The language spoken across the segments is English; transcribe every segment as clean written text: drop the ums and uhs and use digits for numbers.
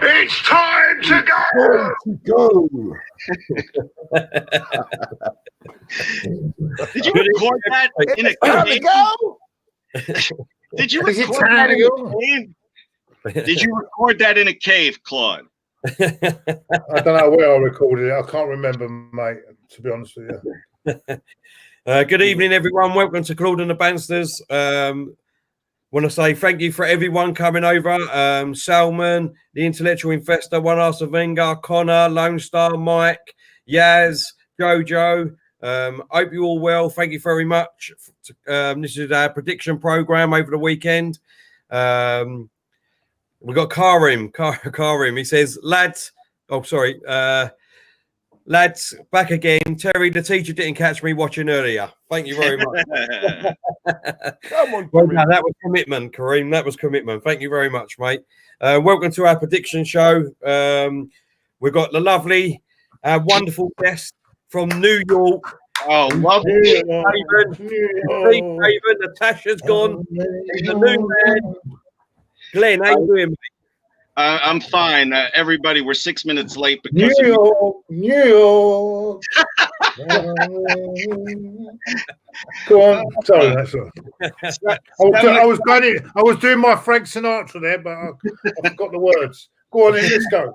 It's time to go. Did you record that in a cave? Did you record that in a cave? Did you record that in a cave, Claude? I don't know where I recorded it. I can't remember, mate, to be honest with you. Good evening, everyone. Welcome to Claude and the Bansters. Want to say thank you for everyone coming over. Salman, the Intellectual Investor, One Arsenal Wenger, Connor, Lone Star, Mike, Yaz, Jojo. Hope you all well. Thank you very much. This is our prediction program over the weekend. We got Karim. He says, lads. Lads, back again. Terry, the teacher didn't catch me watching earlier. Thank you very much. Come on, well, no, that was commitment, Kareem. That was commitment. Thank you very much, mate. Welcome to our prediction show. We've got the lovely, wonderful guest from New York. Oh, lovely. Steve Raven. Natasha's gone. He's a new man. Glenn, how you doing, mate? I'm fine. Everybody, we're 6 minutes late because New York. Go on. Sorry, that's all. I was doing my Frank Sinatra there, but I forgot the words. Go on, then, let's go.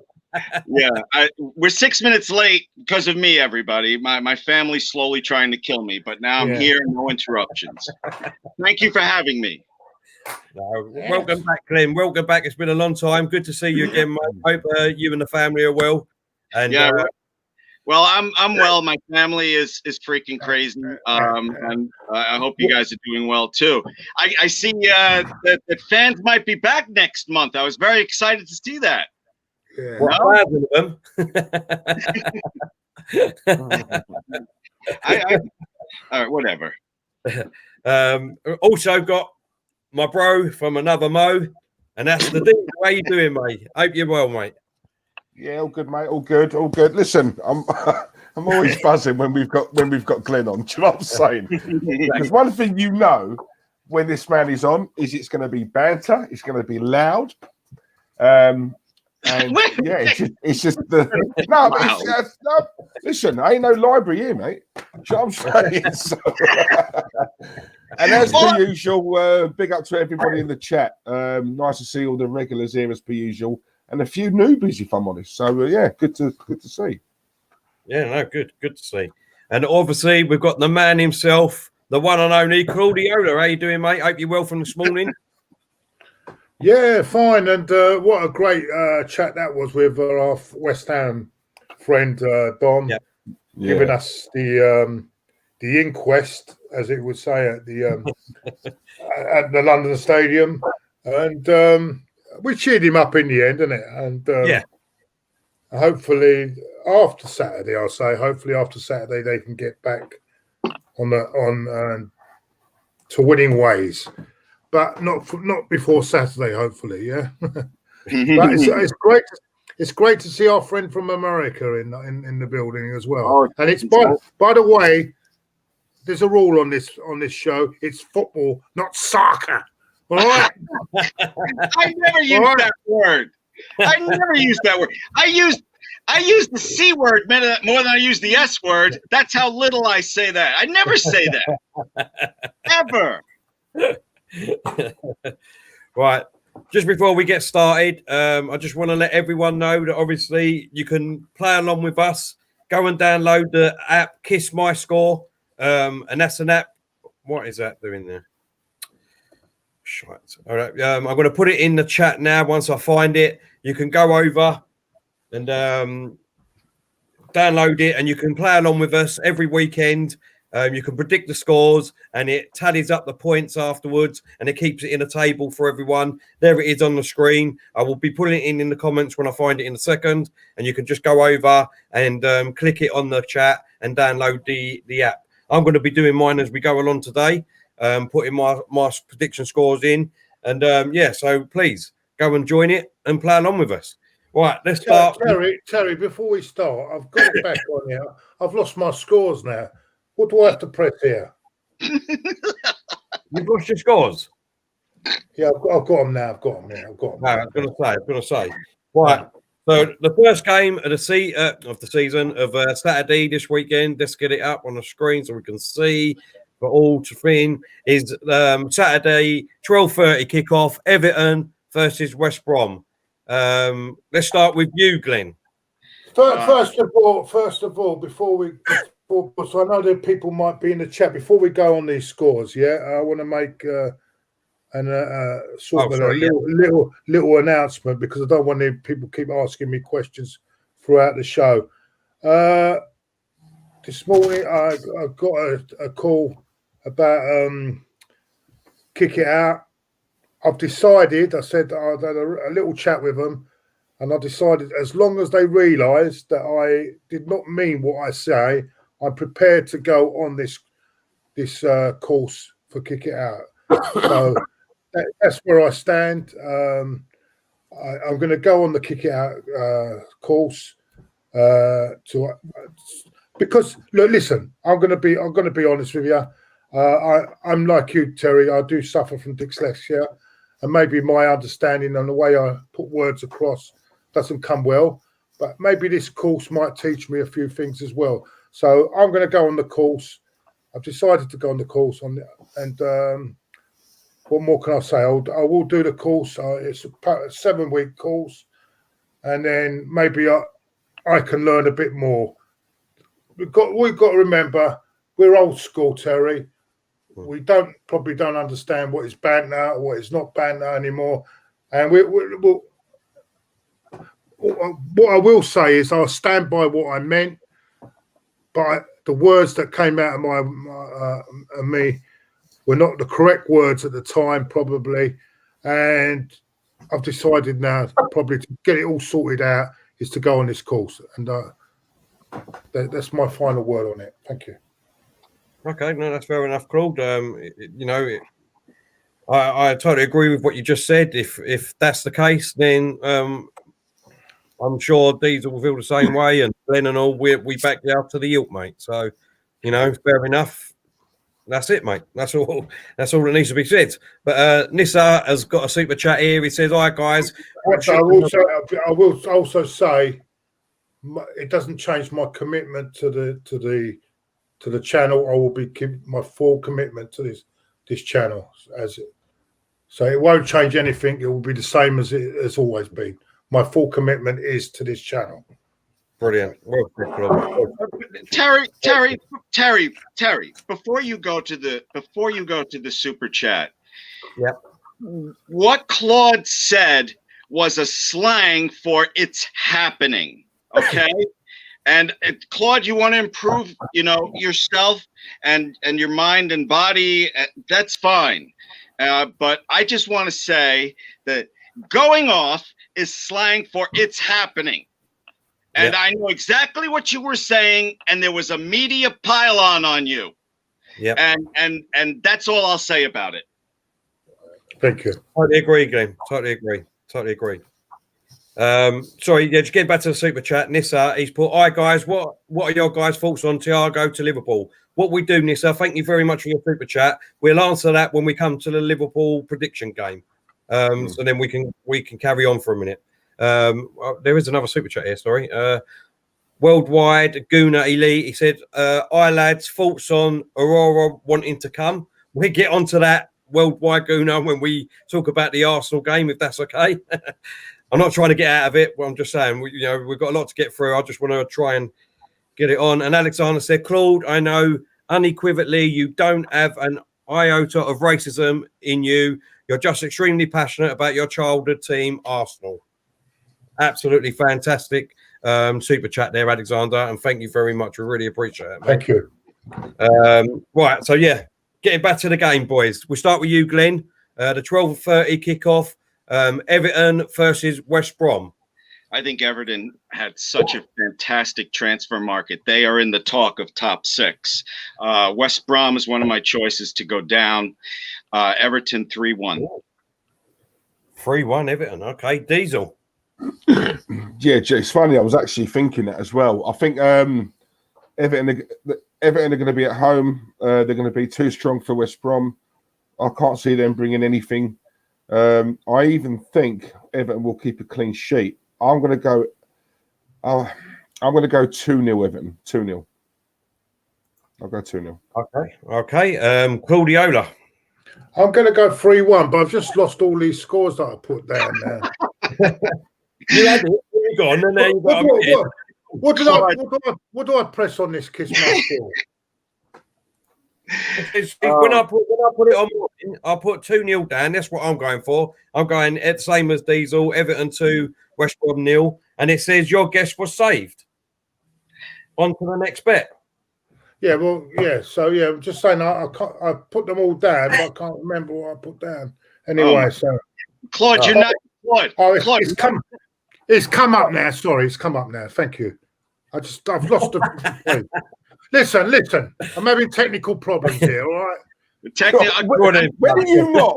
Yeah, we're 6 minutes late because of me, everybody. My family's slowly trying to kill me, but now I'm here, no interruptions. Thank you for having me. Welcome back, Glenn. Welcome back. It's been a long time. Good to see you again, mate. Hope you and the family are well. And well, I'm well. My family is freaking crazy, and I hope you guys are doing well too. I see that fans might be back next month. I was very excited to see that. Yeah. All right, whatever. Also got my bro from another Mo, and that's the thing. How you doing, mate? Hope you're well, mate. Yeah, all good, mate. All good, all good. Listen, I'm always buzzing when we've got Glenn on. Do you know what I'm saying? Because one thing you know when this man is on is it's going to be banter, it's going to be loud, and yeah, it's just the no. Wow. No, listen, I ain't no library here, mate. Do you know what I'm saying? So, and as per usual, big up to everybody in the chat. Nice to see all the regulars here as per usual, and a few newbies, if I'm honest. So yeah, good to see. Yeah, no, good to see. And obviously, we've got the man himself, the one and only Claude. How you doing, mate? Hope you're well from this morning. Yeah, fine. And what a great chat that was with our West Ham friend Dom, giving us the inquest, as it would say, at the London Stadium, and we cheered him up in the end, didn't it? And hopefully after Saturday, hopefully after Saturday they can get back on to winning ways. But not before Saturday, hopefully. Yeah, but it's great. It's great to see our friend from America in the building as well. Oh, and it's by the way, there's a rule on this show. It's football, not soccer. All right. I never used that word. I never used that word. I used the C word more than I use the S word. That's how little I say that. I never say that ever. Right, just before we get started, I just want to let everyone know that obviously you can play along with us. Go and download the app Kiss My Score, and that's an app. What is that doing there? Shite. All right, I'm going to put it in the chat now. Once I find it, you can go over and download it, and you can play along with us every weekend. You can predict the scores, and it tallies up the points afterwards, and it keeps it in a table for everyone. There it is on the screen. I will be putting it in the comments when I find it in a second, and you can just go over and click it on the chat and download the app. I'm going to be doing mine as we go along today, putting my prediction scores in, and so please go and join it and play along with us. Right, let's start. Terry, before we start, I've got it back on here. I've lost my scores now. What do I have to press here? You've lost your scores? Yeah, I've got them now. I've got them. Yeah, I've got them. No, I was going to say. Right. So the first game of the season of Saturday this weekend. Let's get it up on the screen so we can see for all to fin is Saturday 12:30 kickoff. Everton versus West Brom. Let's start with you, Glenn. First of all, before so I know that people might be in the chat before we go on these scores. Yeah, I want to make a little announcement because I don't want people keep asking me questions throughout the show. This morning I got a call about kick it out. I've decided. I said I had a little chat with them. And I decided, as long as they realise that I did not mean what I say, I'm prepared to go on this course for kick it out. So that's where I stand. I'm going to go on the kick it out course because look, listen. I'm going to be honest with you. I'm like you, Terry. I do suffer from dyslexia, and maybe my understanding and the way I put words across doesn't come well, but maybe this course might teach me a few things as well. So I'm going to go on the course. I've decided to go on the course and what more can I say? I will do the course. It's a 7-week course, and then maybe I can learn a bit more. We've got to remember we're old school, Terry. We probably don't understand what is banter or what is not banter anymore, and we'll. What I will say is I'll stand by what I meant, but the words that came out of me were not the correct words at the time, probably. And I've decided now probably to get it all sorted out is to go on this course. And that's my final word on it. Thank you. Okay, no, that's fair enough, Claude. I totally agree with what you just said. If that's the case, then I'm sure Diesel will feel the same way, and Glenn and all, we back you up to the hilt, mate. So, fair enough. That's it, mate. That's all that needs to be said. But Nissa has got a super chat here. He says, "Hi guys." I will also say it doesn't change my commitment to the channel. I will be keeping my full commitment to this channel so it won't change anything. It will be the same as it has always been. My full commitment is to this channel. Brilliant. Terry. Before you go to the super chat, what Claude said was a slang for "it's happening." Okay, and Claude, you want to improve, yourself and your mind and body. That's fine, but I just want to say that going off is slang for "it's happening." And I know exactly what you were saying, and there was a media pylon on you. Yeah. And that's all I'll say about it. Thank you. Totally agree, Glenn. Totally agree. Sorry, just getting back to the super chat. Nissa, he's put, "Hi guys, what are your guys' thoughts on Thiago to Liverpool?" What we do, Nissa, thank you very much for your super chat. We'll answer that when we come to the Liverpool prediction game. So then we can carry on for a minute. There is another super chat here, sorry. Worldwide Guna Elite, he said, "Hi lads, thoughts on Aurora wanting to come?" We get onto that, Worldwide Guna, when we talk about the Arsenal game, if that's okay. I'm not trying to get out of it, but I'm just saying, we've got a lot to get through. I just want to try and get it on. And Alexander said, "Claude, I know unequivocally you don't have an iota of racism in you. You're just extremely passionate about your childhood team, Arsenal." Absolutely fantastic super chat there, Alexander, and thank you very much. We really appreciate it, mate. Thank you. Right, so getting back to the game, boys. We'll start with you, Glenn. The 12:30 kickoff, Everton versus West Brom. I think Everton had such a fantastic transfer market. They are in the talk of top 6. West Brom is one of my choices to go down. Everton 3-1. 3-1 Everton. Okay, Diesel. Yeah, it's funny. I was actually thinking that as well. I think Everton are going to be at home. They're going to be too strong for West Brom. I can't see them bringing anything. I even think Everton will keep a clean sheet. I'm going to go 2-0 Everton. 2-0. I'll go 2-0. Okay. Claudiola. I'm going to go 3-1, but I've just lost all these scores that I put down now. You had it. You're gone, and there you go. What do I press on this kiss my score? When I put it on, I'll put 2-0 down. That's what I'm going for. I'm going at the same as Diesel. Everton 2, West Brom 0, and it says your guess was saved. On to the next bet. Yeah, well, yeah. So yeah, I'm just saying I put them all down, but I can't remember what I put down. Anyway, so Claude, you're not Claude. Oh, Claude, it's come up now. Sorry, it's come up now. Thank you. I've lost the. Listen. I'm having technical problems here. All right. When are you not?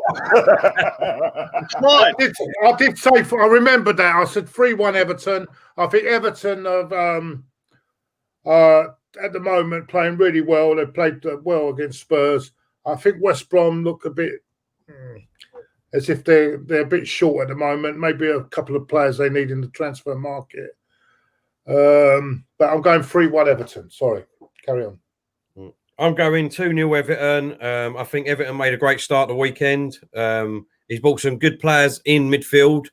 I did say. I remember that. I said 3-1 Everton. I think Everton have at the moment playing really well. They played well against Spurs. I think West Brom look a bit as if they're a bit short at the moment. Maybe a couple of players they need in the transfer market. But I'm going 3-1 Everton. Sorry, carry on. I'm going 2-0 Everton. I think Everton made a great start the weekend. He's bought some good players in midfield.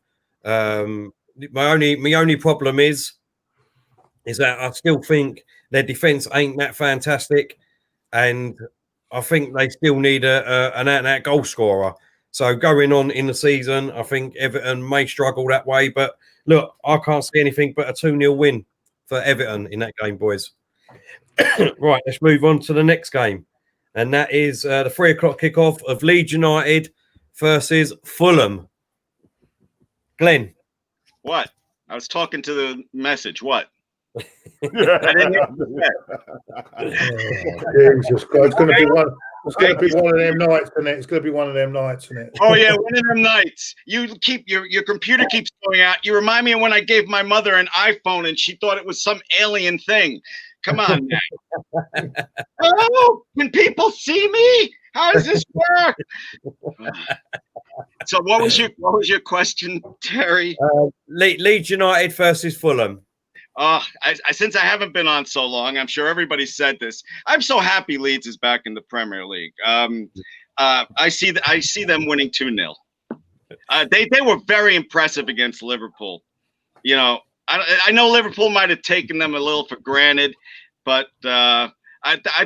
My only problem is that I still think their defence ain't that fantastic, and I think they still need an out-and-out goal scorer. So going on in the season, I think Everton may struggle that way. But look, I can't see anything but a 2-0 win for Everton in that game, boys. Right, let's move on to the next game. And that is the 3 o'clock kickoff of Leeds United versus Fulham. Glenn. What? I was talking to the message. What? Jesus Christ. It's going to be one. It's going to be one of them nights, isn't it? It's going to be one of them nights, isn't it? Oh yeah, one of them nights. You keep your computer keeps going out. You remind me of when I gave my mother an iPhone and she thought it was some alien thing. Come on now. Oh, can people see me? How does this work? So what was your question, Terry? Leeds United versus Fulham. Since I haven't been on so long, I'm sure everybody said this. I'm so happy Leeds is back in the Premier League. I see them winning 2-0. They were very impressive against Liverpool. You know, I know Liverpool might have taken them a little for granted, but I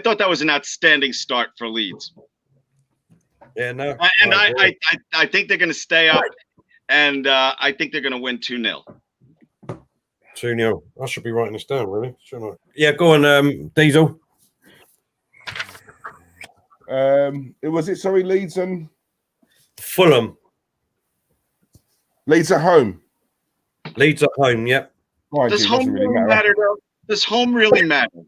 thought that was an outstanding start for Leeds. Yeah, no. And I think they're going to stay up, and I think they're going to win 2-0. 2-0. I should be writing this down, really, shouldn't I? Yeah, go on, Diesel. Was it, sorry, Leeds and Fulham. Leeds at home. Leeds at home, yep. Does home really matter, though? Does home really matter?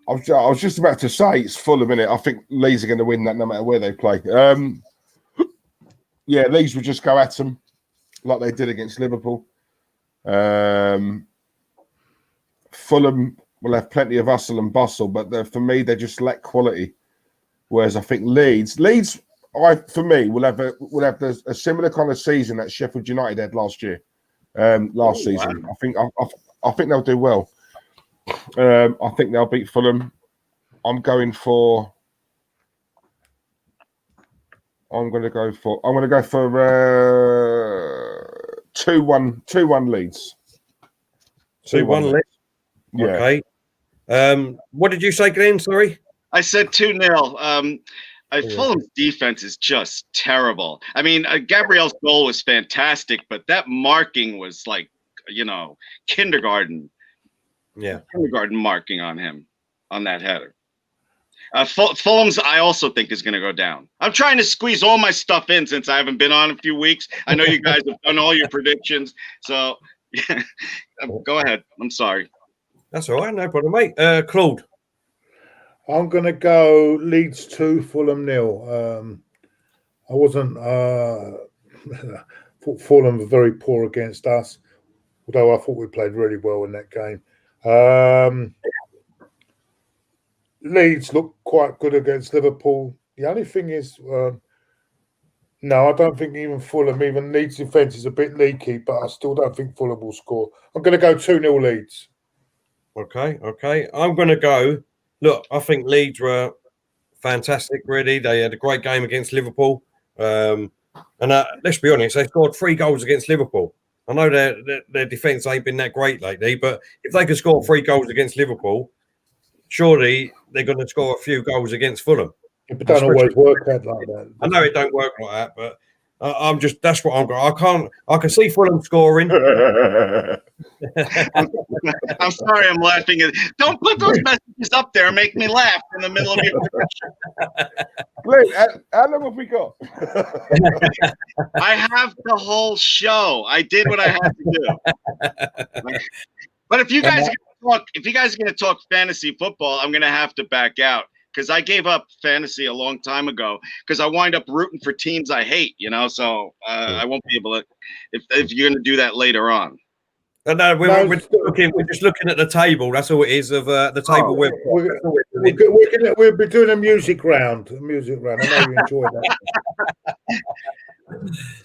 I was just about to say it's Fulham, innit? I think Leeds are going to win that no matter where they play. Yeah, Leeds will just go at them like they did against Liverpool. Fulham will have plenty of hustle and bustle, but for me, they just lack quality. Whereas I think Leeds, for me, will have a similar kind of season that Sheffield United had last year, season. Wow. I think they'll do well. I think they'll beat Fulham. I'm going to go for 2-1 Leeds. 2-1 Leeds. Yeah. Okay. What did you say, Glenn? Sorry. I said 2-0. Fulham's defense is just terrible. I mean, Gabriel's goal was fantastic, but that marking was like, kindergarten. Yeah. Kindergarten marking on him on that header. Fulham's, I also think, is going to go down. I'm trying to squeeze all my stuff in since I haven't been on a few weeks. I know you guys have done all your predictions. So go ahead. I'm sorry. That's all right. No problem, mate. Claude. I'm going to go Leeds 2, Fulham 0. I wasn't. Thought Fulham were very poor against us, although I thought we played really well in that game. Leeds looked quite good against Liverpool. The only thing is, No, I don't think even Fulham, even Leeds' defence is a bit leaky, but I still don't think Fulham will score. I'm going to go 2-0 Leeds. Okay. I'm going to go. Look, I think Leeds were fantastic, really. They had a great game against Liverpool. And let's be honest, they scored 3 goals against Liverpool. I know their defence ain't been that great lately, but if they could score 3 goals against Liverpool, surely they're going to score a few goals against Fulham. It don't always work out like that. I know it don't work like that, but I'm just, that's what I'm going. I can see Fulham scoring. I'm sorry, I'm laughing. Don't put those messages up there and make me laugh in the middle of your prediction. Glenn, how long have we got? I have the whole show. I did what I had to do. But if you guys are going to talk fantasy football, I'm going to have to back out because I gave up fantasy a long time ago because I wind up rooting for teams I hate. So I won't be able to if you're going to do that later on. No, we're just looking at the table. That's all it is of the table. We'll be doing a music round. I know you enjoy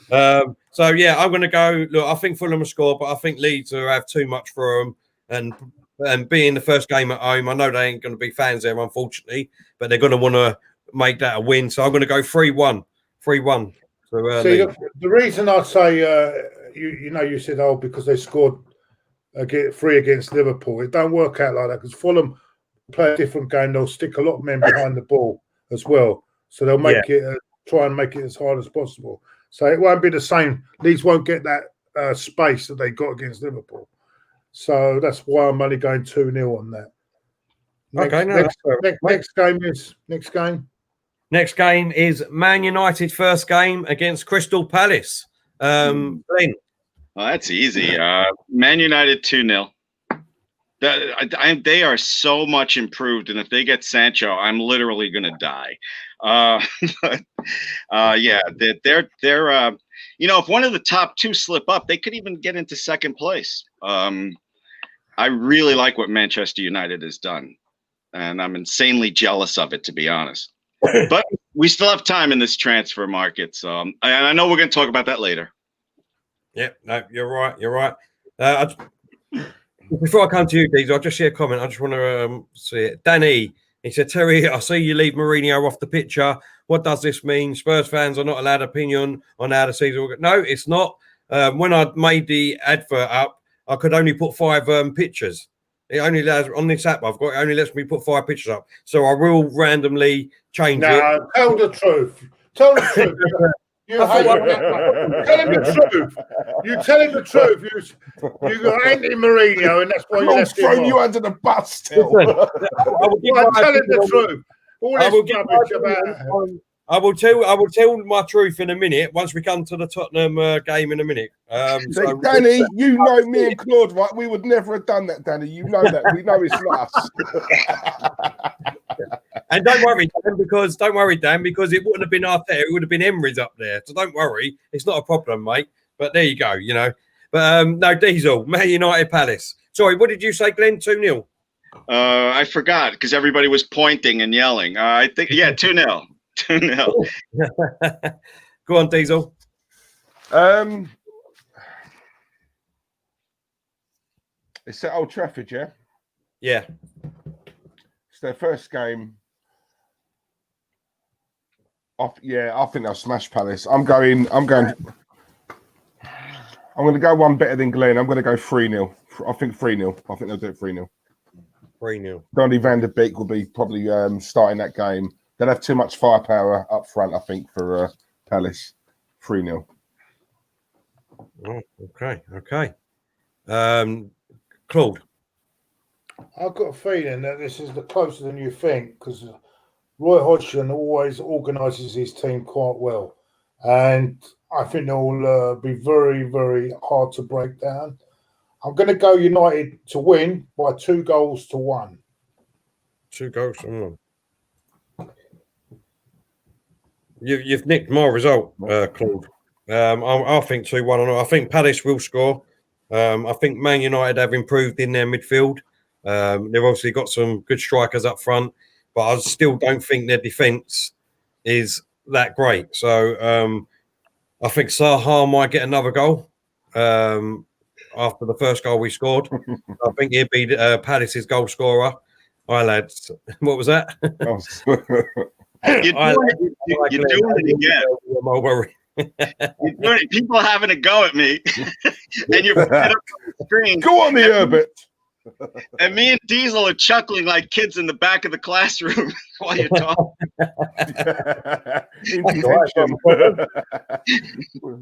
that. So yeah, I'm going to go. Look, I think Fulham will score, but I think Leeds will have too much for them. And being the first game at home, I know they ain't going to be fans there, unfortunately, but they're going to want to make that a win. So I'm going to go 3-1. 3-1. So, see, the reason I say, you said, because they scored 3 against Liverpool. It don't work out like that because Fulham play a different game. They'll stick a lot of men behind the ball as well. So they'll make it, try and make it as hard as possible. So it won't be the same. Leeds won't get that space that they got against Liverpool. So that's why I'm only going 2-0 on that. Next game is Man United first game against Crystal Palace. Glenn. Well, that's easy. Man United 2-0. They are so much improved, and if they get Sancho, I'm literally going to die. They're if one of the top 2 slip up, they could even get into second place. I really like what Manchester United has done, and I'm insanely jealous of it, to be honest. But we still have time in this transfer market, so and I know we're going to talk about that later. Yeah, no, you're right. Before I come to you, Diesel, I'll just share a comment. I just want to see it. Danny, he said, Terry, I see you leave Mourinho off the picture. What does this mean? Spurs fans are not allowed opinion on how the season will go. No, it's not. When I made the advert up, I could only put 5 pictures. It only allows on this app I've got. It only lets me put 5 pictures up. So I will randomly change it. No, tell the truth. Tell the truth. Tell him the truth. You tell him the truth. You got Andy Mourinho, and that's why you left him throw you under the bus still. Listen, tell him the truth. All this rubbish about. I will tell my truth in a minute once we come to the Tottenham game in a minute. So Danny, you know me and Claude, right? We would never have done that, Danny. You know that. We know it's not us. And don't worry, Dan, because it wouldn't have been Arteta, it would have been Emery's up there. So don't worry, it's not a problem, mate. But there you go, But no, Diesel, Man United Palace. Sorry, what did you say, Glenn? 2-0? I forgot because everybody was pointing and yelling. I think 2-0. 2-0. Go on, Diesel. It's at Old Trafford, yeah? Yeah. It's their first game. I think they'll smash Palace. I'm going to go one better than Glenn. I'm going to go 3-0. I think 3-0. I think they'll do it 3-0. 3-0. Donny van der Beek will be probably starting that game. They'll have too much firepower up front, I think, for Palace. 3-0. Oh, okay. Claude. I've got a feeling that this is the closer than you think because Roy Hodgson always organises his team quite well. And I think they'll be very, very hard to break down. I'm going to go United to win by 2-1. 2-1. You've nicked my result, Claude. I think 2-1. I think Palace will score. I think Man United have improved in their midfield. They've obviously got some good strikers up front, but I still don't think their defence is that great. So I think Saha might get another goal after the first goal we scored. I think he'd be Palace's goal scorer. Hi, lads. What was that? You're doing it again. People having a go at me, and you're putting it up on the screen. Go on, the Herbert. And me and Diesel are chuckling like kids in the back of the classroom while you're talking. In detention.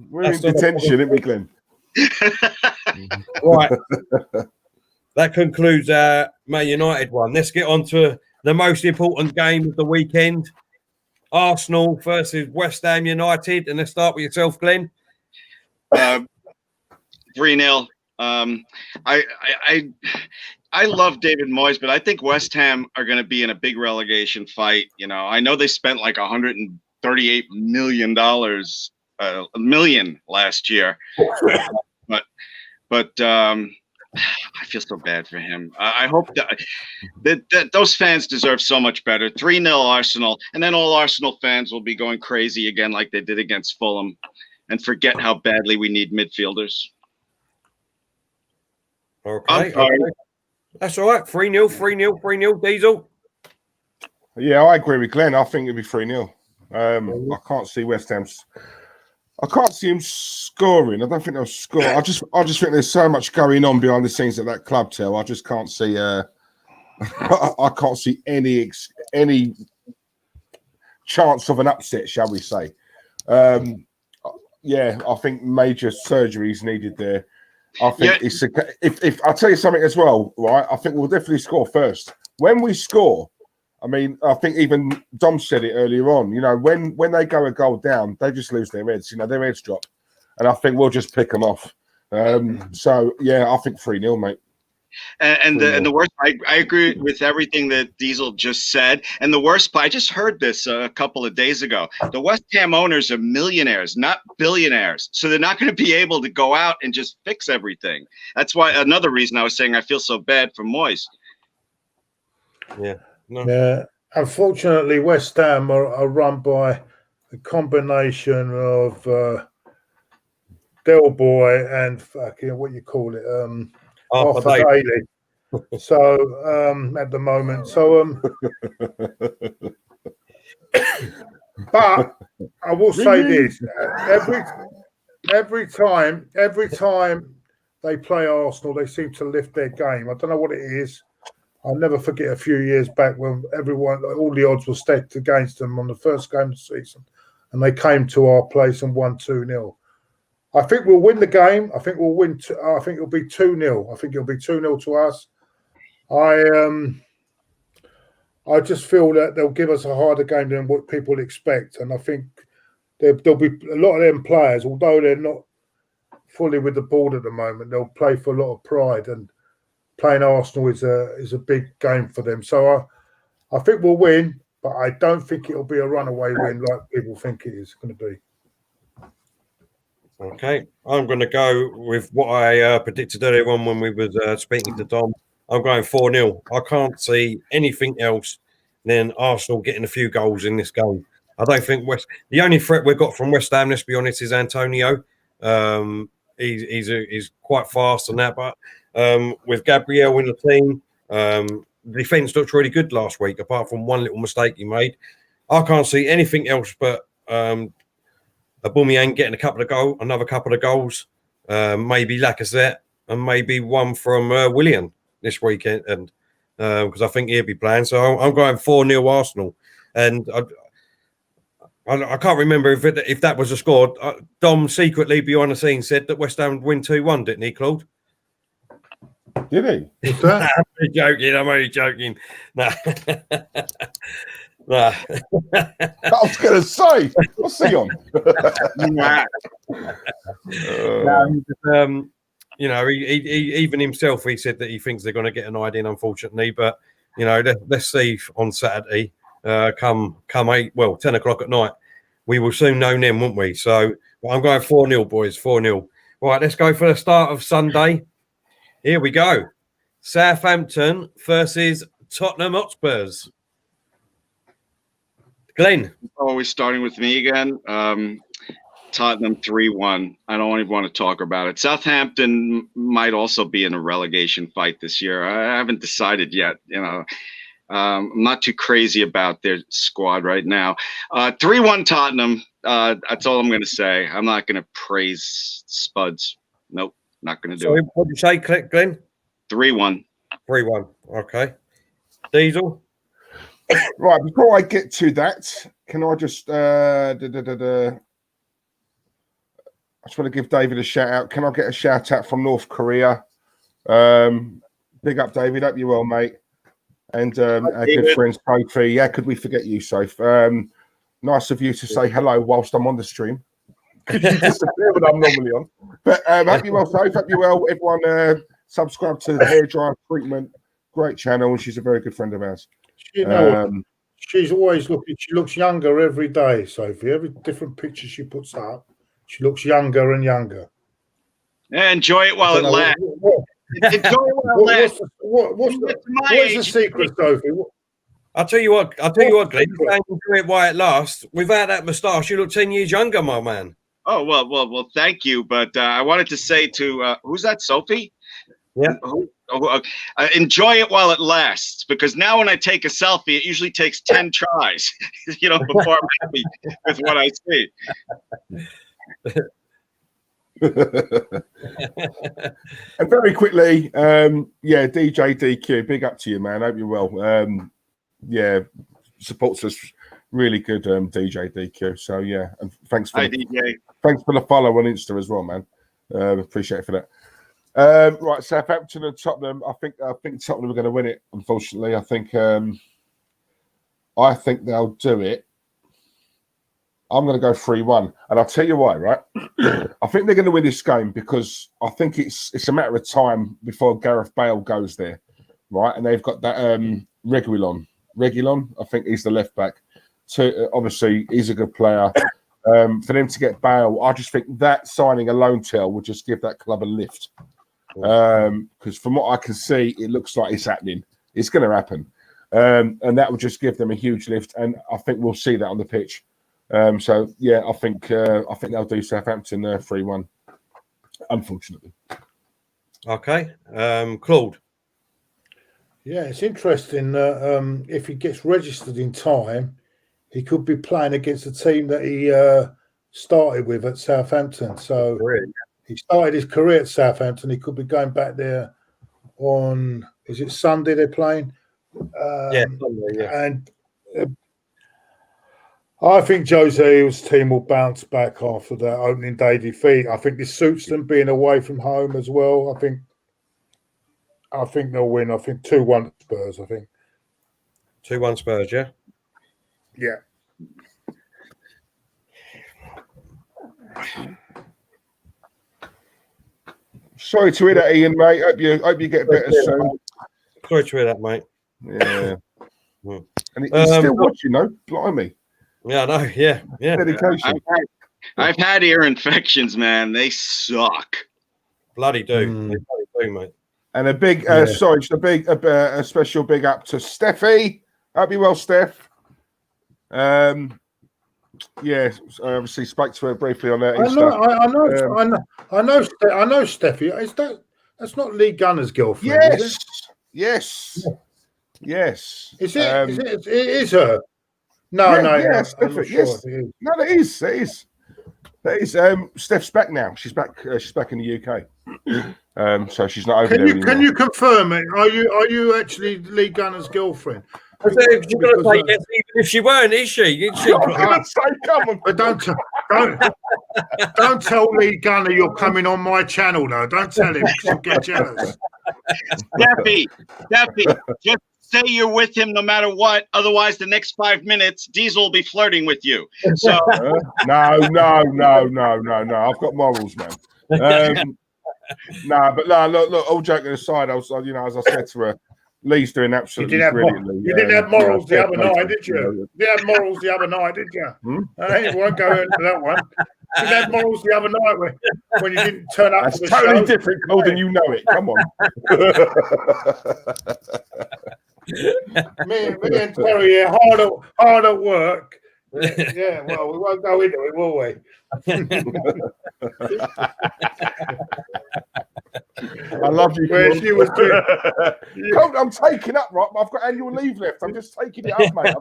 We're in detention, aren't we, Glenn? Right. That concludes our Man United one. Let's get on to the most important game of the weekend. Arsenal versus West Ham United. And let's start with yourself, Glenn. 3-0. I love David Moyes, but I think West Ham are going to be in a big relegation fight. You know, I know they spent like $138 million last year, but I feel so bad for him. I hope that those fans deserve so much better. 3-0 Arsenal, and then all Arsenal fans will be going crazy again like they did against Fulham, and forget how badly we need midfielders. Okay. That's all right. 3-0, 3-0, 3-0, Diesel. Yeah, I agree with Glenn. I think it'll be 3-0. I can't see West Ham's. I can't see him scoring. I don't think they'll score. I just think there's so much going on behind the scenes at that club, Tel. I just can't see. I can't see any chance of an upset, shall we say? Yeah, I think major surgery is needed there. I think if I'll tell you something as well, right? I think we'll definitely score first. When we score, I mean, I think even Dom said it earlier on. You know, when they go a goal down, they just lose their heads. You know, their heads drop, and I think we'll just pick them off. So yeah, I think 3-0, mate. And the worst, I agree with everything that Diesel just said. And the worst part, I just heard this a couple of days ago. The West Ham owners are millionaires, not billionaires. So they're not going to be able to go out and just fix everything. That's why another reason I was saying I feel so bad for Moyes. Yeah. No. Yeah. Unfortunately, West Ham are run by a combination of Del Boy and fucking what you call it, Arthur Daly. So at the moment, but I will say this: every time they play Arsenal, they seem to lift their game. I don't know what it is. I'll never forget a few years back when all the odds were stacked against them on the first game of the season, and they came to our place and won 2-0. I think we'll win the game. I think we'll win. I think it'll be 2-0. I think it'll be 2-0 to us. I just feel that they'll give us a harder game than what people expect, and I think there'll be a lot of them players, although they're not fully with the ball at the moment. They'll play for a lot of pride, and playing Arsenal is a big game for them. So I think we'll win, but I don't think it'll be a runaway win like people think it is going to be. Okay, I'm going to go with what I predicted earlier on when we were speaking to Dom. I'm going 4-0. I can't see anything else than Arsenal getting a few goals in this game. I don't think the only threat we've got from West Ham, let's be honest, is Antonio. He's quite fast and that, but with Gabriel in the team, the defence looked really good last week, apart from one little mistake he made. I can't see anything else but Aubameyang getting another couple of goals, maybe Lacazette, and maybe one from Willian this weekend, and because I think he'll be playing. So I'm going 4-0 Arsenal, and I can't remember if that was a score. Dom secretly behind the scenes said that West Ham would win 2-1, didn't he, Claude? Did he? I'm only joking. No. No. I was going to say, what's he on? You know, he even himself, he said that he thinks they're going to get an ID, unfortunately. But, you know, let's see on Saturday, come 10 o'clock at night. We will soon know them, won't we? So I'm going 4-0, boys, 4-0. Right, let's go for the start of Sunday. Here we go. Southampton versus Tottenham Hotspurs. Glenn. Always starting with me again. Tottenham 3-1. I don't even want to talk about it. Southampton might also be in a relegation fight this year. I haven't decided yet. I'm not too crazy about their squad right now. 3-1 Tottenham. That's all I'm going to say. I'm not going to praise Spuds. Nope, not going to do it. What did you say, Glenn? 3-1. 3-1. Okay. Diesel? Right, before I get to that, can I just I just want to give David a shout out. Can I get a shout out from North Korea? Big up, David. Hope you're well, mate. And our good friend Sophie. Yeah, could we forget you, Soph? Nice of you to say hello whilst I'm on the stream. Because you disappear when I'm normally on. But hope you well, Soph. Hope you well. Everyone subscribe to the Hair Dryer Treatment. Great channel. And she's a very good friend of ours. She's always looking. She looks younger every day, Sophie. Every different picture she puts up, she looks younger and younger. Enjoy it while it lasts. Enjoy it while it lasts. What's the secret, Sophie? I'll tell you what, Glenn. Enjoy it while it lasts. Without that moustache, you look 10 years younger, my man. Oh well. Thank you. But I wanted to say to who's that, Sophie? Yeah. Enjoy it while it lasts, because now when I take a selfie, it usually takes 10 tries, before I'm happy with what I see. And very quickly, DJ DQ, big up to you, man. Hope you're well. Supports us really good, DJ DQ. So and thanks for the follow on Insta as well, man. Appreciate it for that. Right, Southampton and Tottenham. I think Tottenham are going to win it. Unfortunately, I think they'll do it. I'm going to go 3-1, and I'll tell you why. Right, I think they're going to win this game because I think it's a matter of time before Gareth Bale goes there, right? And they've got that Reguilon. I think he's the left back. So obviously he's a good player. For them to get Bale, I just think that signing a loan tail would just give that club a lift. Because from what I can see, it looks like it's happening. It's going to happen, and that will just give them a huge lift. And I think we'll see that on the pitch. I think they'll do Southampton 3-1. Unfortunately. Okay, Claude. Yeah, it's interesting. If he gets registered in time, he could be playing against the team that he started with at Southampton. So he started his career at Southampton. He could be going back there on, is it Sunday they're playing? Sunday, yeah. And I think Jose's team will bounce back after that opening day defeat. I think this suits them being away from home as well. I think they'll win. I think 2-1 Spurs, I think. 2-1 Spurs, yeah? Yeah. Sorry to hear that, Ian, mate. Hope you get better soon. Sorry to hear that, mate. Yeah. And he's still watching, though. Blimey. Yeah, I know. Yeah. Dedication. I've had ear infections, man. They suck. Bloody do. They bloody do, mate. And a big, a special big up to Steffi. Hope you well, Steph. I obviously spoke to her briefly on that. I know, Steffi. That's not Lee Gunner's girlfriend. Yes. Is it? It is her. No. Steffi, yes. No, it is. That is. Steph's back now. She's back. She's back in the UK. So she's not over there anymore. Can you confirm it? Are you actually Lee Gunner's girlfriend? She's got to say yes, even if she weren't, is she? Come on. But don't tell Lee Gunner you're coming on my channel, though. Don't tell him, she'll get jealous. Steffi, just say you're with him no matter what. Otherwise, the next 5 minutes, Diesel will be flirting with you. So no. I've got morals, man. Look. All joking aside, I was, as I said to her, Lee's doing absolutely brilliantly. You didn't have morals the other night, did you? You had morals the other night, did you? We won't go into that one. You had morals the other night when you didn't turn up. That's to the totally show. Different, Claude, and you know it. Come on. me and Terry are hard at work. Yeah, well, we won't go into it, will we? I love you, Where Claude. she was doing. Claude, I'm taking up, right? I've got annual leave left. I'm just taking it up, mate.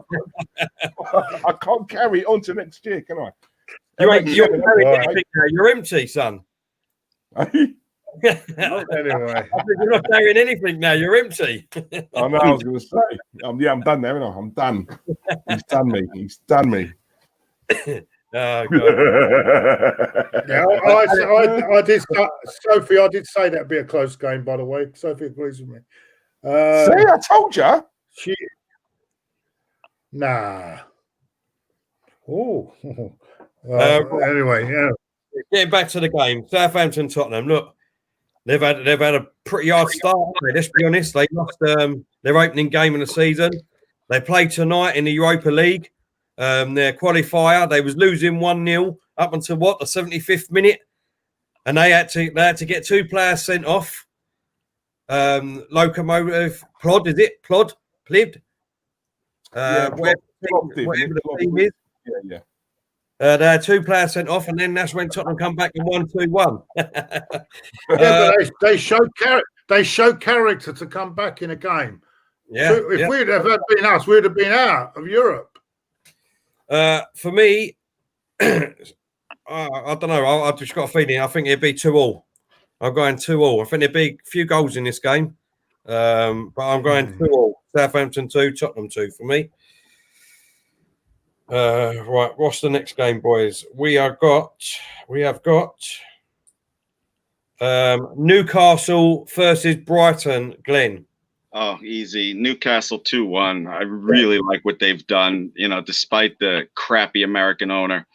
I can't carry it on to next year, can I? You're empty now. You're empty, son. Anyway, I think you're not carrying anything now. You're empty. I know. I was going to say, I'm done there. I'm done. He's done me. He's done me. Oh, God. Yeah, I did. Sophie, I did say that'd be a close game. By the way, Sophie agrees with me. See, I told you. Nah. Oh. Anyway, yeah. Getting back to the game, Southampton, Tottenham. Look, they've had a pretty hard start. Let's be honest. They lost their opening game of the season. They played tonight in the Europa League. Their qualifier. They was losing 1-0 up until the 75th minute, and they had to get 2 players sent off. Locomotive Claude, is it Claude? Plid? Whatever the team is. Yeah. They had 2 players sent off, and then that's when Tottenham come back and won 2-1. But they showed character. They showed character to come back in a game. Yeah. So if we'd have been us, we'd have been out of Europe. For me, I don't know. I've just got a feeling. I think it'd be 2-2. I'm going 2-2. I think there'd be a few goals in this game, but I'm going 2-2. Southampton 2, Tottenham 2 for me. Right, what's the next game, boys? We have got Newcastle versus Brighton. Glenn. Oh, easy. Newcastle 2-1. I really like what they've done, despite the crappy American owner.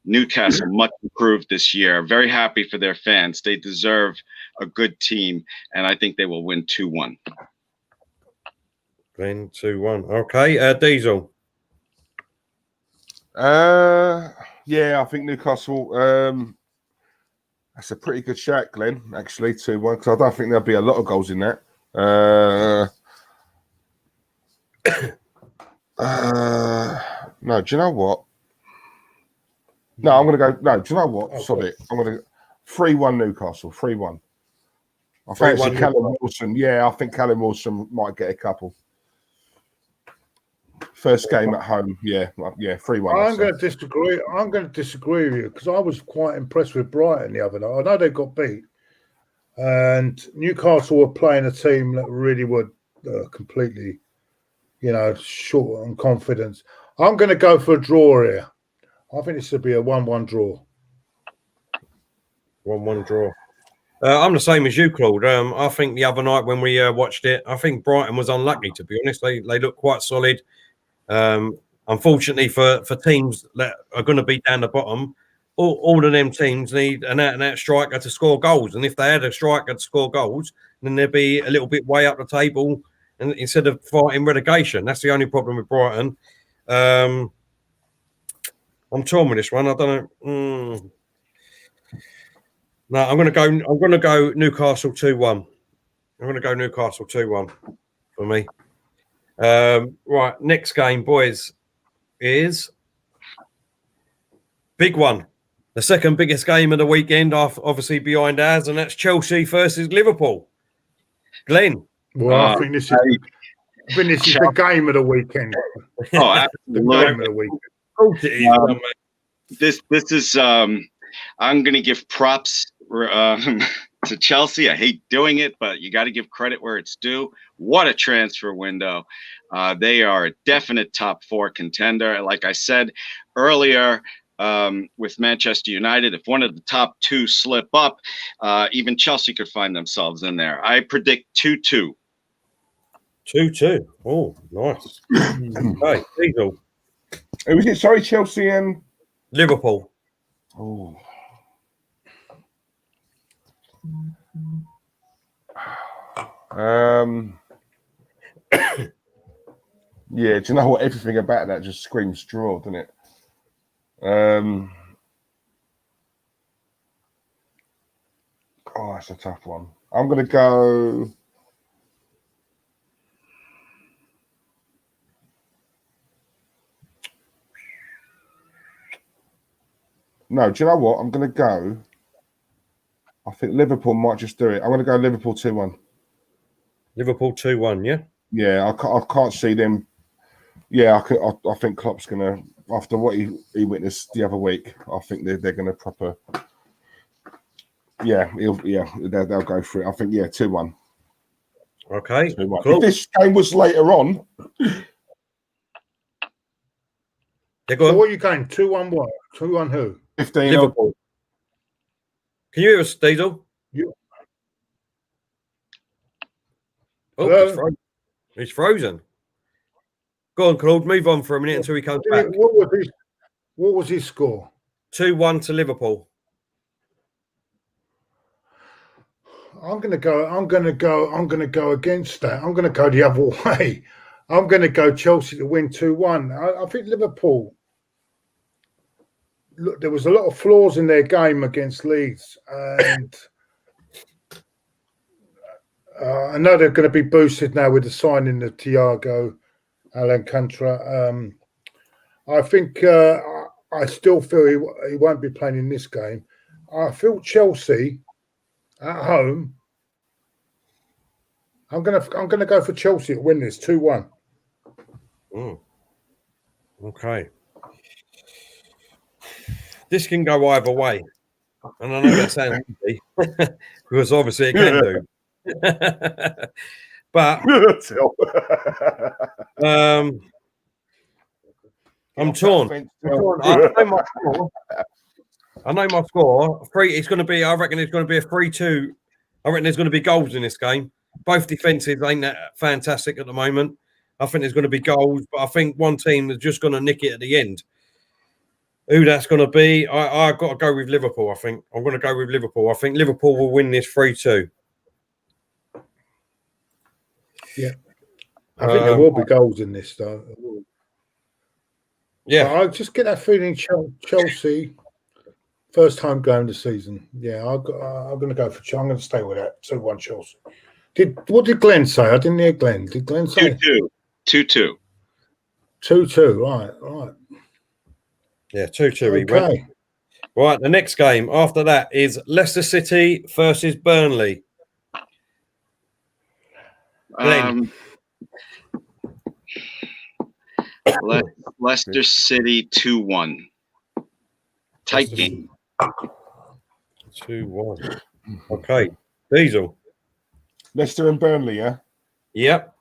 Newcastle much improved this year. Very happy for their fans. They deserve a good team, and I think they will win 2-1. Glenn 2-1. Okay, Diesel. Yeah, I think Newcastle. That's a pretty good shot, Glenn. Actually, 2-1, because I don't think there'll be a lot of goals in that. No, do you know what? No, I'm going to go. No, do you know what? Sod it. I'm going to 3-1 Newcastle. 3-1. I fancy Callum Wilson. Yeah, I think Callum Wilson might get a couple. First game at home, yeah, 3-1. I'm going to disagree. I'm going to disagree with you because I was quite impressed with Brighton the other night. I know they got beat, and Newcastle were playing a team that really were completely, short on confidence. I'm going to go for a draw here. I think this should be a 1-1 draw. 1-1 draw. I'm the same as you, Claude. I think the other night when we watched it, I think Brighton was unlucky, to be honest. They looked quite solid. Unfortunately for teams that are going to be down the bottom, all of them teams need an out-and-out striker to score goals. And if they had a striker to score goals, then they'd be a little bit way up the table and instead of fighting relegation. That's the only problem with Brighton. I'm torn with this one. I don't know. No, I'm going to go Newcastle 2-1. I'm going to go Newcastle 2-1 for me. Right, next game, boys, is big one. The second biggest game of the weekend, obviously behind ours, and that's Chelsea versus Liverpool. Glenn. Well, I think this is the game of the weekend. Oh, absolutely. The game of the weekend. Of course it is. This is I'm going to give props to Chelsea. I hate doing it, but you got to give credit where it's due. What a transfer window. They are a definite top 4 contender. Like I said earlier, with Manchester United, if one of the top 2 slip up, even Chelsea could find themselves in there. I predict 2-2. 2-2. Oh, nice. Right, Eagle. Who was it? Sorry, Chelsea and Liverpool. Oh. Yeah, do you know what? Everything about that just screams draw, doesn't it? Oh, that's a tough one. I'm going to go. No, do you know what? I'm going to go. I think Liverpool might just do it. I'm going to go Liverpool 2-1. Liverpool 2-1, yeah? Yeah, I can't see them. Yeah, I think Klopp's going to, after what he witnessed the other week, I think they're going to proper. Yeah, they'll go for it. I think, 2-1. Okay, 2-1. cool. If this game was later on. Yeah, go So on. what are you going? 2-1 what? 2-1 who? 15. Liverpool. Can you hear us, Diesel? You. Oh, Hello? he's frozen. Go on, Claude. Move on for a minute until he comes back. What was his score? 2-1 to Liverpool. I'm gonna go against that. I'm gonna go the other way. I'm gonna go Chelsea to win 2-1. I think Liverpool. Look, there was a lot of flaws in their game against Leeds, and I know they're going to be boosted now with the signing of Thiago Alcantara. I think I still feel he won't be playing in this game. I feel Chelsea at home. I'm gonna go for Chelsea to win this 2-1. Okay. This can go either way, and I know that sounds easy because obviously it can do. But I'm torn. I know my score. It's going to be. I reckon it's going to be a 3-2. I reckon there's going to be goals in this game. Both defenses ain't that fantastic at the moment. I think there's going to be goals, but I think one team is just going to nick it at the end. Who that's going to be? I've got to go with Liverpool. I think I'm going to go with Liverpool. I think Liverpool will win this 3-2. Yeah, I think there will be goals in this, though. Yeah, but I just get that feeling Chelsea first home game of the season. Yeah, I'm going to go for Chelsea. I'm going to stay with that 2-1 Chelsea. What did Glenn say? I didn't hear Glenn. Did Glenn say 2-2? 2-2. Right. Yeah, 2-2. Okay. Right, the next game after that is Leicester City versus Burnley. Leicester City 2-1. Tight game. 2-1. Okay. Diesel. Leicester and Burnley, yeah? Yep.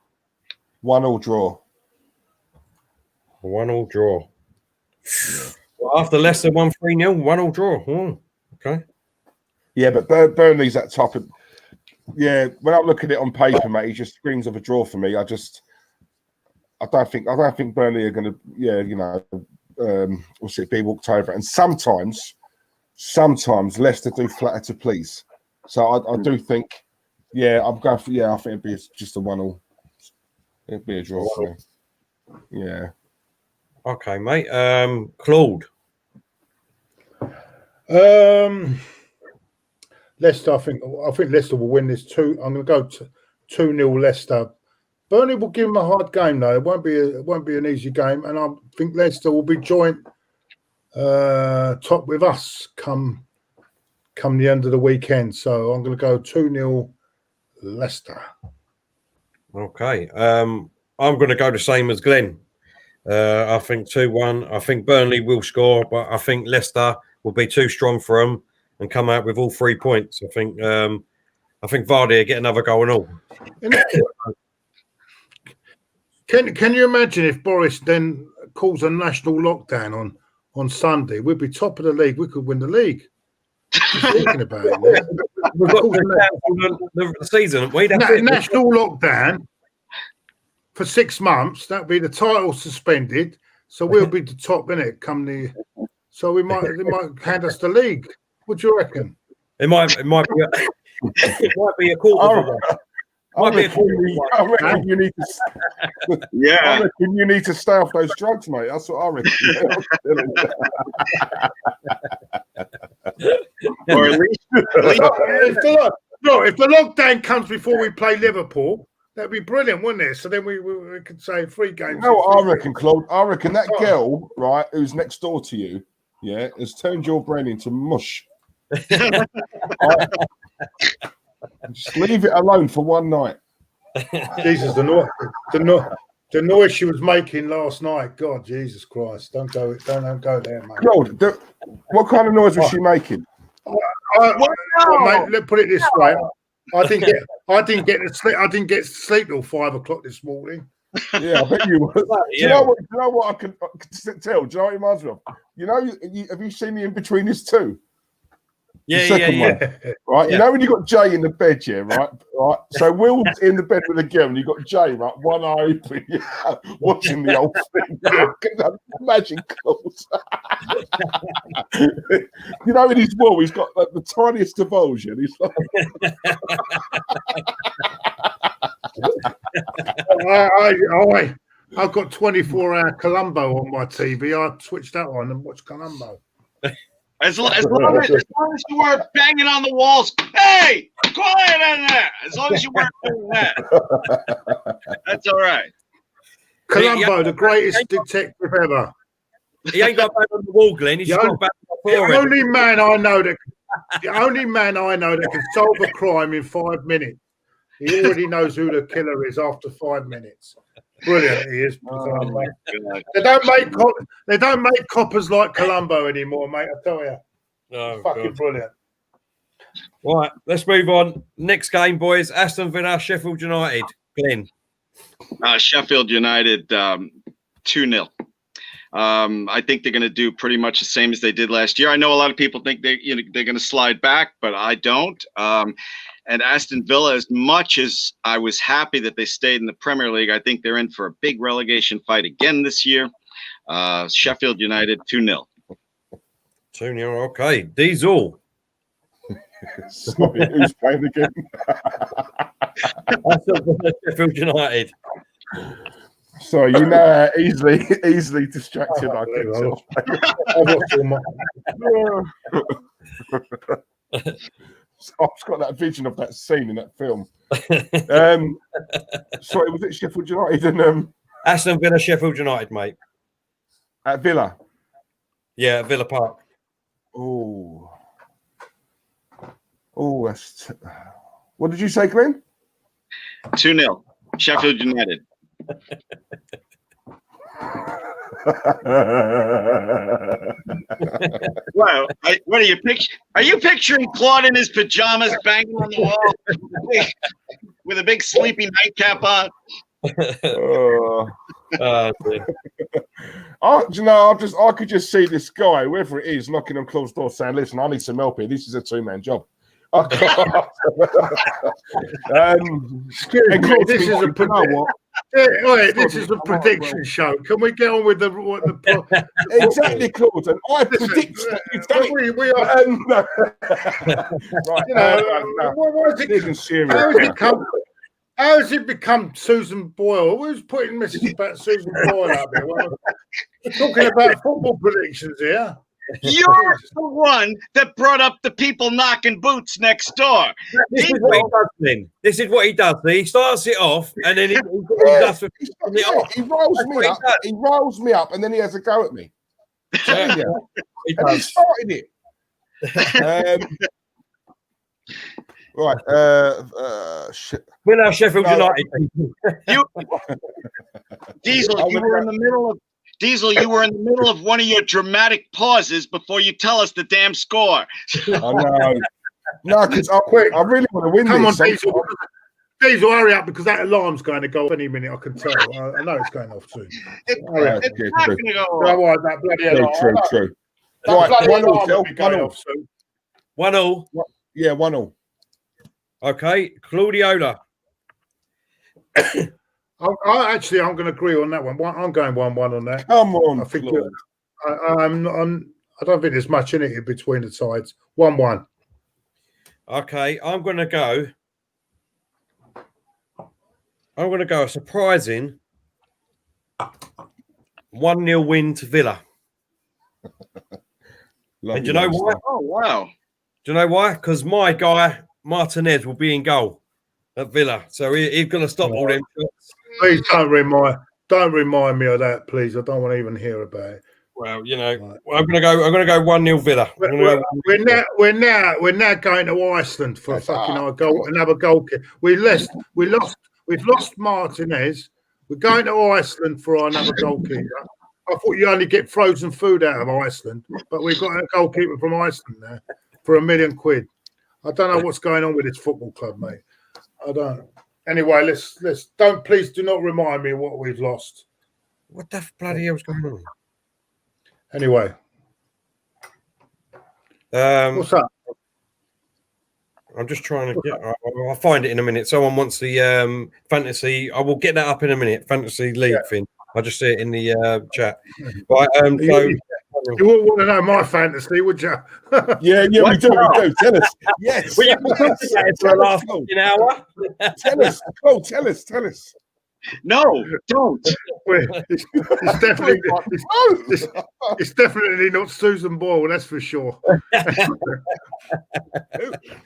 1-1 draw. 1-1 draw. Well, after Leicester 1-3-0, 1-1 draw. Okay. Yeah, but Burnley's at top. Yeah, when I look at it on paper, mate, he just screams of a draw for me. I don't think Burnley are going to, be walked over. And sometimes Leicester do flatter to please. So I do think, I'm going for, I think it'd be just a 1-1. It'd be a draw for me. Yeah. Okay, mate. Claude. Leicester, I think Leicester will win this 2. I'm going to go 2-0 Leicester. Burnley will give them a hard game though. It won't be an easy game, and I think Leicester will be joint top with us come the end of the weekend. So I'm going to go 2-0 Leicester. Okay. I'm going to go the same as Glenn. I think 2-1. I think Burnley will score, but I think Leicester will be too strong for them and come out with all 3 points. I think Vardy will get another goal and all. Can you imagine if Boris then calls a national lockdown on Sunday? We'd be top of the league. We could win the league. Just thinking about it. We've got the season. National lockdown for 6 months. That'd be the title suspended. So we'll be the top, innit? So they might hand us the league. What do you reckon? It might be a quarter of a one. I reckon you need to. I reckon you need to stay off those drugs, mate. That's what I reckon. Or at least if the lockdown comes before we play Liverpool, that'd be brilliant, wouldn't it? So then we could say 3 games. You know what I reckon, Claude? I reckon that girl, right, who's next door to you, yeah, has turned your brain into mush. Just leave it alone for one night. Jesus, the noise she was making last night. God, Jesus Christ! Don't go there, mate. Claude, what kind of noise was she making? Mate, let's put it this way. I didn't get to sleep till 5 o'clock this morning. Yeah, I bet you was. Do you know what I can tell? Do you know what it reminds me of? You know, have you seen the In Between Us two? Yeah. Right, you know when you got Jay in the bed, right. So Will's in the bed with a girl, and you got Jay, right, one eye open, watching the old thing. Imagine clothes. You know, in his wall, he's got like, the tiniest divulsion. He's like. I've got 24-hour Columbo on my TV. I switched that on and watched Columbo. As long as you weren't banging on the walls, hey, quiet on that. As long as you weren't doing that, that's all right. Columbo, the greatest detective ever. He ain't got back on the wall, Glenn. He's got back on the floor. The only man I know that can solve a crime in 5 minutes. He already knows who the killer is after 5 minutes. Brilliant, he is. They don't make coppers like Columbo anymore, mate. I tell you, fucking brilliant. Right, let's move on. Next game, boys. Aston Villa, Sheffield United. Glenn. Sheffield United 2-0. I think they're going to do pretty much the same as they did last year. I know a lot of people think they're going to slide back, but I don't. And Aston Villa, as much as I was happy that they stayed in the Premier League, I think they're in for a big relegation fight again this year. Sheffield United 2-0. 2-0, okay. Diesel. Sorry, who's playing again? Sheffield United. Sorry, you know how easily distracted I get. I've just got that vision of that scene in that film. Sorry, was it Sheffield United and Aston Villa, Sheffield United, mate. At Villa? Yeah, at Villa Park. Oh, that's. What did you say, Glenn? 2-0, Sheffield United. Wow, what are you picturing? Are you picturing Claude in his pajamas banging on the wall with a big sleepy nightcap on? I could just see this guy, whoever it is, knocking on Claude's door saying, "Listen, I need some help here. This is a 2-man job." This is a prediction show. Can we get on with the exactly, Claude? And I predict that you've done it. We are. How has it become Susan Boyle? Who's putting Mrs. Susan Boyle up there? We're talking about football predictions here. You're the one that brought up the people knocking boots next door. This is what he does, then. This is what he does. He starts it off, and then he rolls me up, and then he has a go at me. Yeah. He started it. Right. We're now Sheffield United. Diesel, you were in the middle of. Diesel, you were in the middle of one of your dramatic pauses before you tell us the damn score. I know. No, because I really want to win Come this. On, Diesel, hurry up, because that alarm's going to go off any minute, I can tell. I know it's going off soon. It's not going to go off. That bloody alarm. True. Right, 1-1. Yeah, 1-1. Okay, Claudiola. I'm going to agree on that one. I'm going 1-1 on that. Come on, I think I don't think there's much in it between the sides. 1-1. Okay, I'm going to go a surprising 1-0 win to Villa. And do you know why? Oh, wow. Do you know why? Because my guy, Martinez, will be in goal at Villa. So he's going to stop all them shots. Please don't remind me of that, please. I don't want to even hear about it. Well, you know, I'm gonna go 1-0 Villa. We're now going to Iceland for another goal kick. We've lost Martinez. We're going to Iceland for another goalkeeper. I thought you only get frozen food out of Iceland, but we've got a goalkeeper from Iceland there for £1 million. I don't know what's going on with this football club, mate. I don't. Anyway, let's please do not remind me what we've lost. What the bloody hell's going on? Anyway, what's up? I'm just trying to get. I'll find it in a minute. Someone wants the fantasy. I will get that up in a minute. Fantasy league thing. I just see it in the chat. Right. You wouldn't want to know my fantasy, would you? Yeah, we do. Tell us. Yes. Well, for the last hour. Tell us. No, don't. It's definitely not Susan Boyle, that's for sure.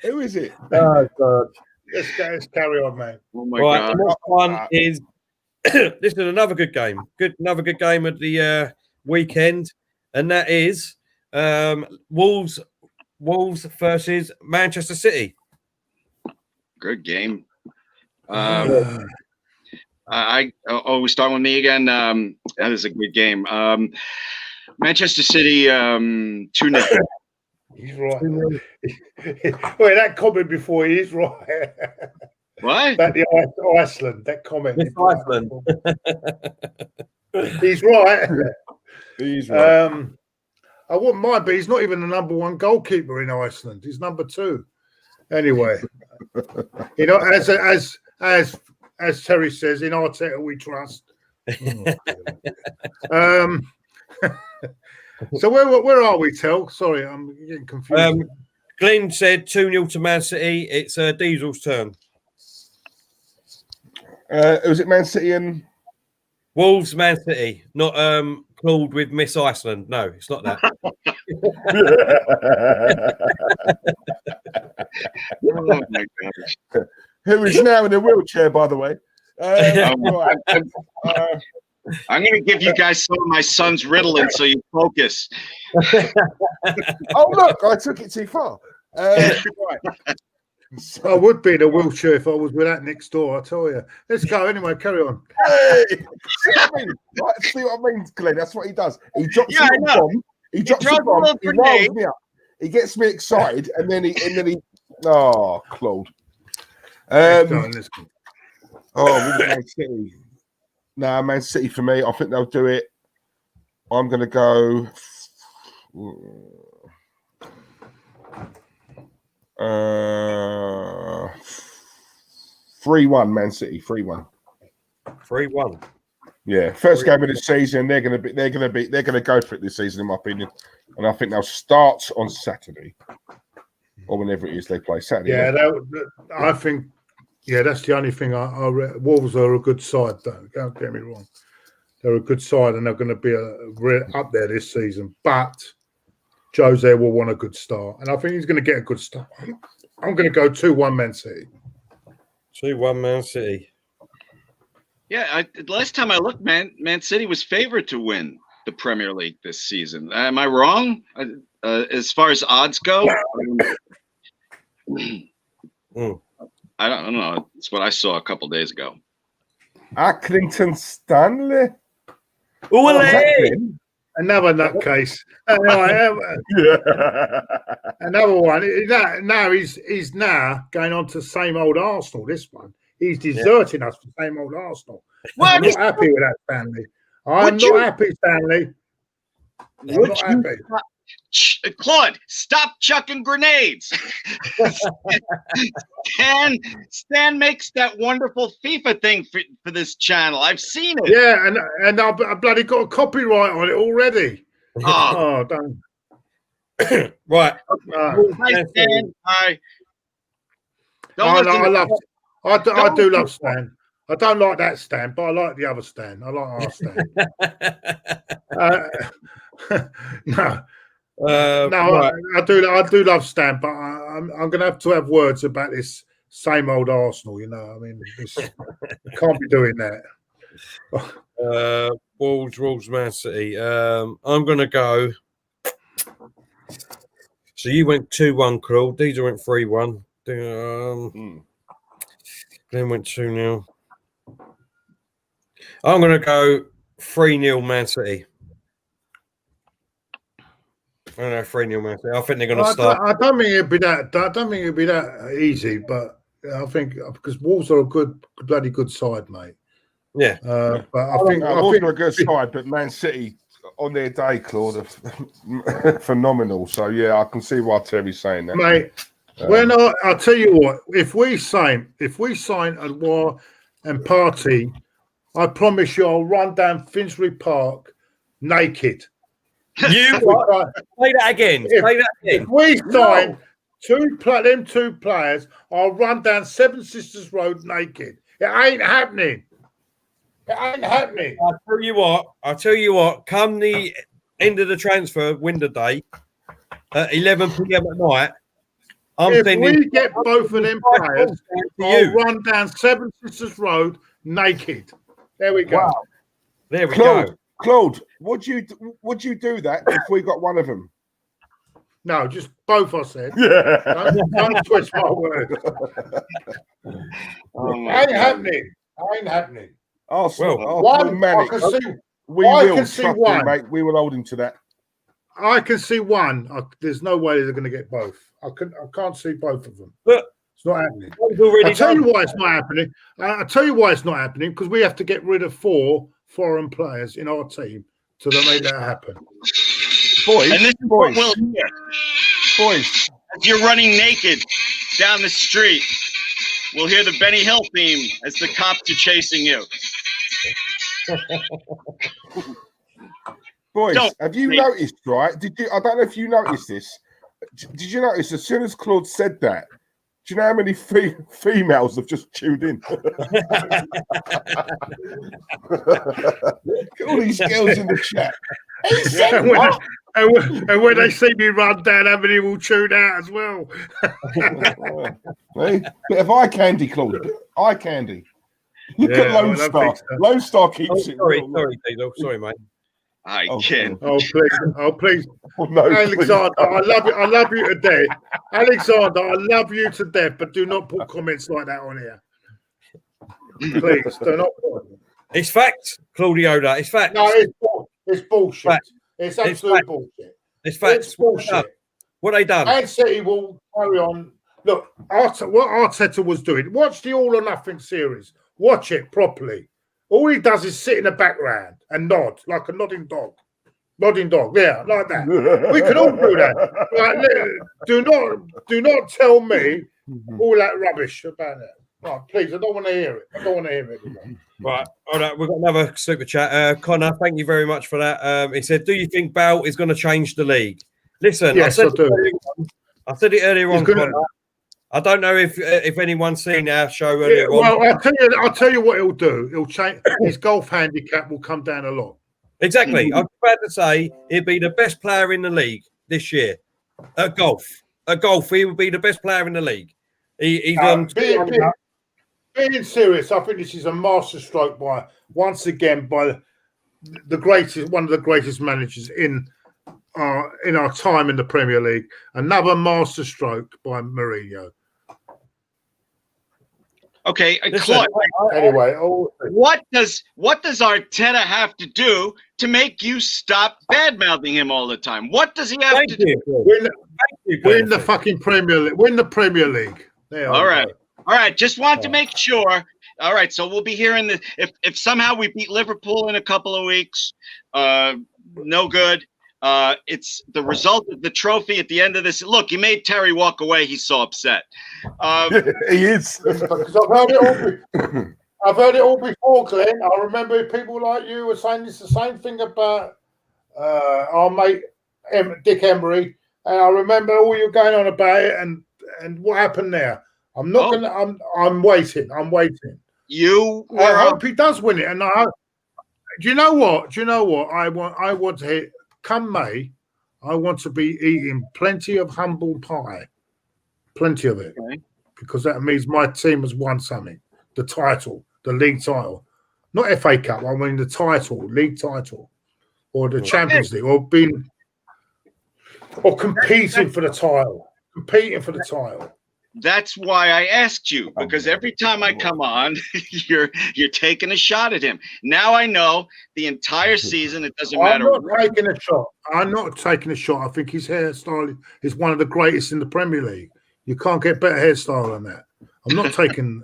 Who is it? Oh God. Let's carry on, man. Oh my God. The next one is this is another good game. Another good game of the weekend, and that is Wolves versus Manchester City. Good game. We start with me again. That is a good game. Manchester City 2-0. He's right. Wait, that comment before, he's right. What? About the Iceland, that comment. It's Iceland. He's right. He's right. I wouldn't mind, but he's not even the number one goalkeeper in Iceland. He's number 2. Anyway, you know, as Terry says, in Arteta we trust. So where are we, Tel? Sorry, I'm getting confused. Glenn said 2-0 to Man City. It's Diesel's turn. Was it Man City and Wolves, Man City, not Claude with Miss Iceland. No, it's not that. Oh my gosh. Who is now in a wheelchair, by the way. I'm going to give you guys some of my son's Ritalin so you focus. Oh, look, I took it too far. Right. I would be in a wheelchair if I was with that next door, I tell you. Let's go anyway, carry on. Hey, see what I mean, Glenn? That's what he does. He drops a bomb. He drops a bomb. He riles me up. He gets me excited, and then he. Oh, Claude. Let's go. Man City. Nah, Man City for me. I think they'll do it. I'm going to go 3-1 Man City. 3-1. 3-1. Yeah, first game of the season. They're going to go for it this season, in my opinion. And I think they'll start on Saturday or whenever it is they play Saturday. Yeah, I think. Yeah, that's the only thing. Wolves are a good side, though. Don't get me wrong. They're a good side, and they're going to be up there this season. But Jose will want a good start, and I think he's going to get a good start. I'm going to go 2-1 Man City. 2-1 Man City. Yeah, last time I looked, Man City was favored to win the Premier League this season. Am I wrong? As far as odds go? I don't know. It's what I saw a couple days ago. Accrington Stanley. Another nutcase. Another one. Now he's now going on to same old Arsenal. This one. He's deserting us for same old Arsenal. I'm not happy with that, Stanley. I'm not happy, Stanley. I'm not happy. Claude, stop chucking grenades. Stan makes that wonderful FIFA thing for this channel. I've seen it. Yeah, and I've bloody got a copyright on it already. Oh don't. Right. Hi, Stan. Hi. I do love Stan. I don't like that Stan, but I like the other Stan. I like our Stan. No. Right. I do love Stan, but I'm going to have words about this same old Arsenal. You know, I mean, I can't be doing that. Wolves, Man City. I'm going to go. So you went 2-1, Claude. These went 3-1. Glenn went 2-0. I'm going to go 3-0 Man City. I don't know, 3-0 Man City. I think they're going to start. I don't think it'd be that. I don't think it'd be that easy, but I think because Wolves are a bloody good side, mate. Yeah. But I think Wolves are a good side, but Man City on their day, Claude, are phenomenal. So yeah, I can see why Terry's saying that, mate. I'll tell you what, if we sign Adwar and Partey, I promise you, I'll run down Finsbury Park naked. You what? Say that again. If we sign two players, I'll run down Seven Sisters Road naked. It ain't happening. It ain't happening. I'll tell you what. Come the end of the transfer window day at 11 p.m. at night. If we get both of them players, I'll run down Seven Sisters Road naked. There we go. Wow. There we go. Claude, would you do that if we got one of them? No, just both. I said. Yeah. Don't twist my words. Ain't happening. Ain't happening. Manic. I can see one, mate. We will hold him to that. I can see one. There's no way they're going to get both. I can't see both of them. But it's not happening. I'll tell you why it's not happening. I'll tell you why it's not happening, because we have to get rid of 4 foreign players in our team to make that happen. Boys, and this is what we'll hear. Boys, as you're running naked down the street, we'll hear the Benny Hill theme as the cops are chasing you. Boys, have you noticed, right? I don't know if you noticed this. Did you notice as soon as Claude said that, do you know how many females have just tuned in? All these girls in the chat. And when they see me run down, how many will tune out as well? Bit of eye candy, Claude. Eye candy. Look at Lone Star. So. Lone Star keeps it. Sorry, mate. I can. Oh please. No, Alexander, please. I love you to death. Alexander, I love you to death, but do not put comments like that on here. Please, do not put them. It's facts, Claudio. It's facts. No, it's bullshit. Facts. It's absolute bullshit. It's facts. It's bullshit. What they done? Man City will carry on. Look, what Arteta was doing. Watch the All or Nothing series. Watch it properly. All he does is sit in the background and nod like a nodding dog. Nodding dog, yeah, like that. We can all do that. Like, do not tell me all that rubbish about that. Right, please, I don't want to hear it. I don't want to hear it. Right, all right, we've got another super chat. Connor, thank you very much for that. He said, do you think Bale is going to change the league? Listen, yes, I said it earlier on, Connor. I don't know if anyone's seen our show earlier on. Well, I'll tell you what he'll do. He'll change his golf handicap will come down a lot. Exactly. I'm about to say he'll be the best player in the league this year at golf. At golf, he will be the best player in the league. He's on. Being serious, I think this is a masterstroke by the greatest, one of the greatest managers in our time in the Premier League. Another masterstroke by Mourinho. Okay, Claude. Anyway, what does Arteta have to do to make you stop bad mouthing him all the time? What does he have to do? Win the fucking Premier League. Win the Premier League. All right. Just want to make sure. All right, so we'll be hearing this. If somehow we beat Liverpool in a couple of weeks, no good. It's the result of the trophy at the end of this. Look, you made Terry walk away. He's so upset. He is. Because I've heard it all before, Glenn. I remember people like you were saying the same thing about our mate Dick Emery, and I remember all you going on about it and what happened there. I'm not gonna. I'm waiting. I hope he does win it. And do you know what? I want to hit. Come May, I want to be eating plenty of humble pie, plenty of it, because that means my team has won something. The title, the league title. not FA Cup. I mean the title, league title, or the Champions League, or competing for the title. Competing for the title. That's why I asked you, because every time I come on, you're taking a shot at him. Now I know the entire season. It doesn't matter. I'm not taking a shot. I'm not taking a shot. I think his hairstyle is one of the greatest in the Premier League. You can't get better hairstyle than that. I'm not taking.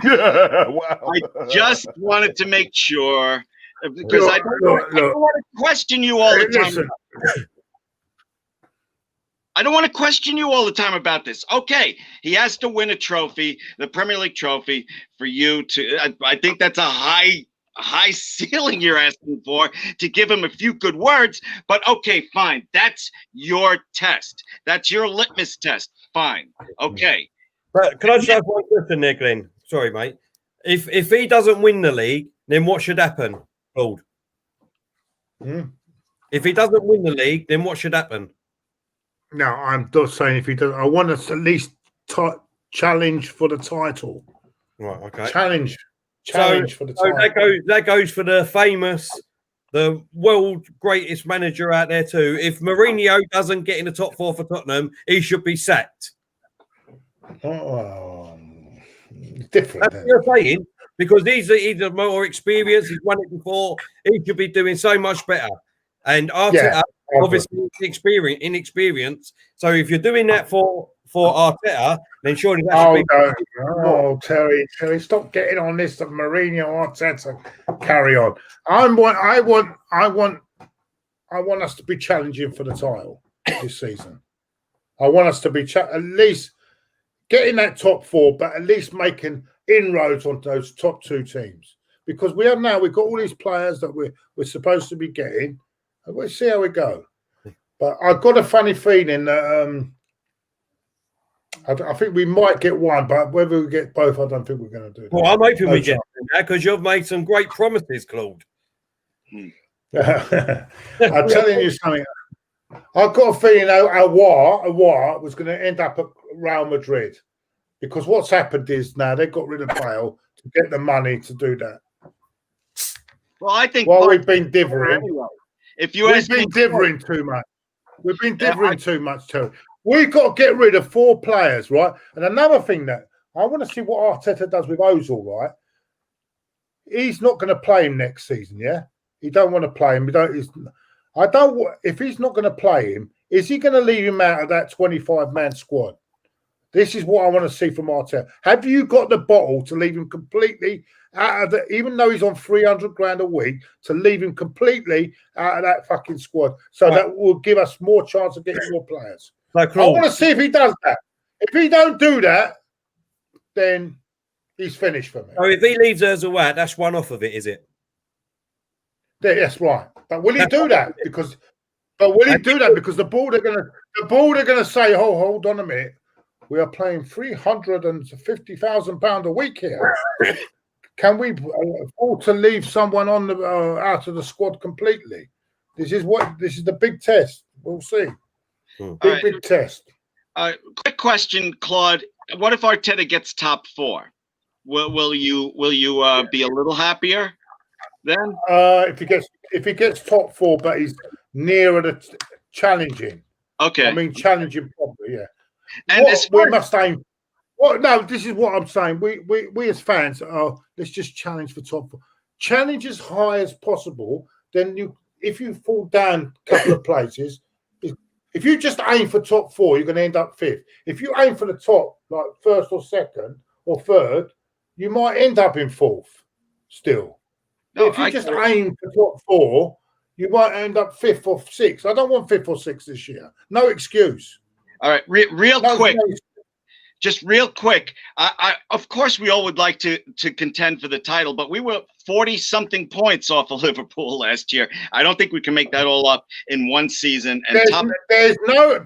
Wow. I just wanted to make sure because I don't want to question you all the time. I don't want to question you all the time about this. Okay, he has to win a trophy, the Premier League trophy, for you to. I think that's a high ceiling you're asking for, to give him a few good words. But okay, fine. That's your test. That's your litmus test. Fine. Okay. But can I just have one question there, Glenn? Sorry, mate. If he doesn't win the league, then what should happen, Claude? If he doesn't win the league, then what should happen? No, I'm just saying if he does, I want us at least challenge for the title. Right. Okay. Challenge for the title. That goes for the famous, the world greatest manager out there too. If Mourinho doesn't get in the top 4 for Tottenham, he should be sacked. Different. That's what you're saying, because he's more experienced. He's won it before. He should be doing so much better. And Arteta, obviously, inexperienced. So if you're doing that for Arteta, then surely that should be. Oh, Terry, stop getting on this. That Mourinho, Arteta, carry on. I want us to be challenging for the title this season. I want us to be at least getting that top 4, but at least making inroads on those top 2 teams, because we've got all these players that we're supposed to be getting. We'll see how we go. But I've got a funny feeling that I think we might get one, but whether we get both, I don't think we're going to do that. Well, I'm hoping we get that, because you've made some great promises, Claude. I'm telling you something. I've got a feeling Aouar was going to end up at Real Madrid, because what's happened is now they've got rid of Bale to get the money to do that. Well, I think we've been dithering. We've been dithering too much. We've been dithering too much, too. We've got to get rid of 4 players, right? And another thing that I want to see what Arteta does with Ozil, right? He's not going to play him next season, yeah? He don't want to play him. If he's not going to play him, is he going to leave him out of that 25-man squad? This is what I want to see from Arteta. Have you got the bottle to leave him completely out of even though he's on 300 grand a week, to leave him completely out of that fucking squad? So that will give us more chance of getting more players. I want to see if he does that. If he don't do that, then he's finished for me. So if he leaves Ozil out, that's one off of it, is it? Yeah, that's right. But will he do that? Because the board are going to say, "Oh, hold on a minute. We are playing £350,000 a week here. Can we afford to leave someone on the out of the squad completely?" This is the big test. We'll see. Big test. Quick question, Claude. What if Arteta gets top 4? Will you be a little happier then? If he gets top 4, but he's nearer the challenging. Okay. I mean challenging properly, yeah. And we must aim. Well, no, this is what I'm saying. We as fans let's just challenge for top 4. Challenge as high as possible. Then if you fall down a couple of places, if you just aim for top 4, you're going to end up 5th. If you aim for the top, like 1st or 2nd or 3rd, you might end up in 4th still. No, if you just aim for top 4, you might end up 5th or 6th. I don't want 5th or 6th this year. No excuse. All right, real quick. Just real quick. Of course, we all would like to contend for the title, but we were 40-something points off of Liverpool last year. I don't think we can make that all up in one season. And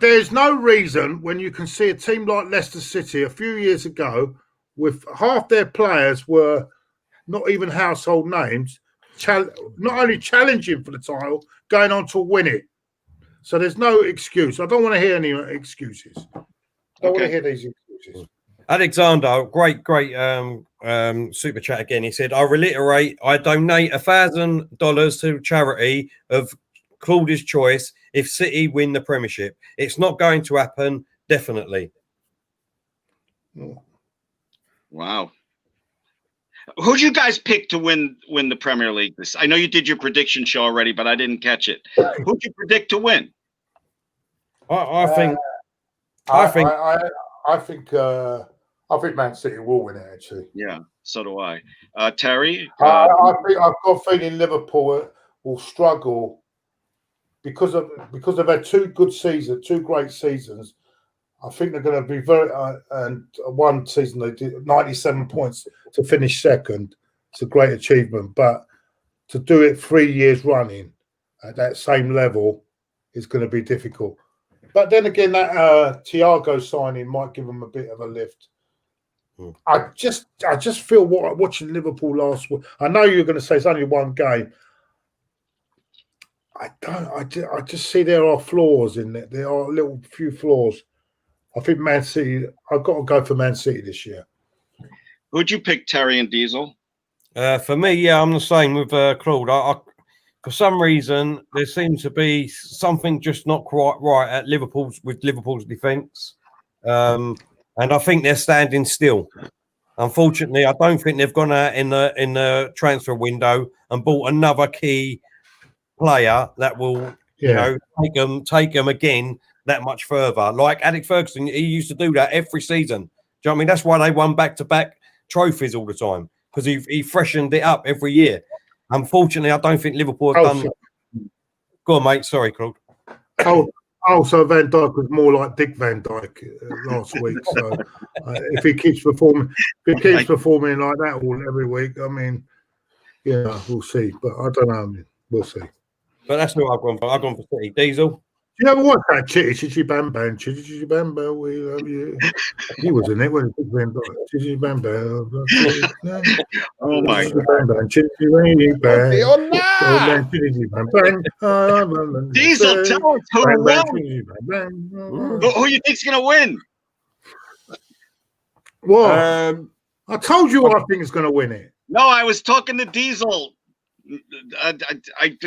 there's no reason when you can see a team like Leicester City a few years ago, with half their players were not even household names, not only challenging for the title, going on to win it. So there's no excuse. I don't want to hear any excuses. I don't want to hear these excuses. Alexander, great super chat again. He said, "I reiterate, I donate $1,000 to charity of Claude's choice if City win the Premiership. It's not going to happen, definitely." Wow. Who'd you guys pick to win the Premier League? I know you did your prediction show already, but I didn't catch it. Who'd you predict to win? I think Man City will win it. Actually, yeah, so do I. Terry, I think I've got a feeling Liverpool will struggle because they've had two great seasons. I think they're going to be and one season they did 97 points to finish second. It's a great achievement, but to do it 3 years running at that same level is going to be difficult. But then again, that Thiago signing might give them a bit of a lift. I just feel watching Liverpool last week. I know you're going to say it's only one game. I just see there are flaws in it. There are a few flaws. I think Man City. I've got to go for Man City this year. Who'd you pick, Terry and Diesel? For me, yeah, I'm the same with Claude. For some reason, there seems to be something just not quite right at Liverpool's defence, and I think they're standing still. Unfortunately, I don't think they've gone out in the transfer window and bought another key player that will, take them again that much further. Like Alex Ferguson, he used to do that every season. Do you know what I mean? That's why they won back-to-back trophies all the time, because he freshened it up every year. Unfortunately, I don't think Liverpool have done. Go on, mate. Sorry, Claude. So Van Dijk was more like Dick Van Dijk last week. So if he keeps performing like that every week, I mean, yeah, we'll see. But I don't know. I mean, we'll see. But that's who I've gone for. I've gone for City. Diesel. You ever watch that Chitty Bam Bam? Chitty Bam Bam, we love you. He was in it when he was Chitty Bam Bam. Oh my God. Chitty Bam Bam. Diesel, tell us who won. Who you think's gonna win? What? I told you I think is gonna win it. No, I was talking to Diesel. I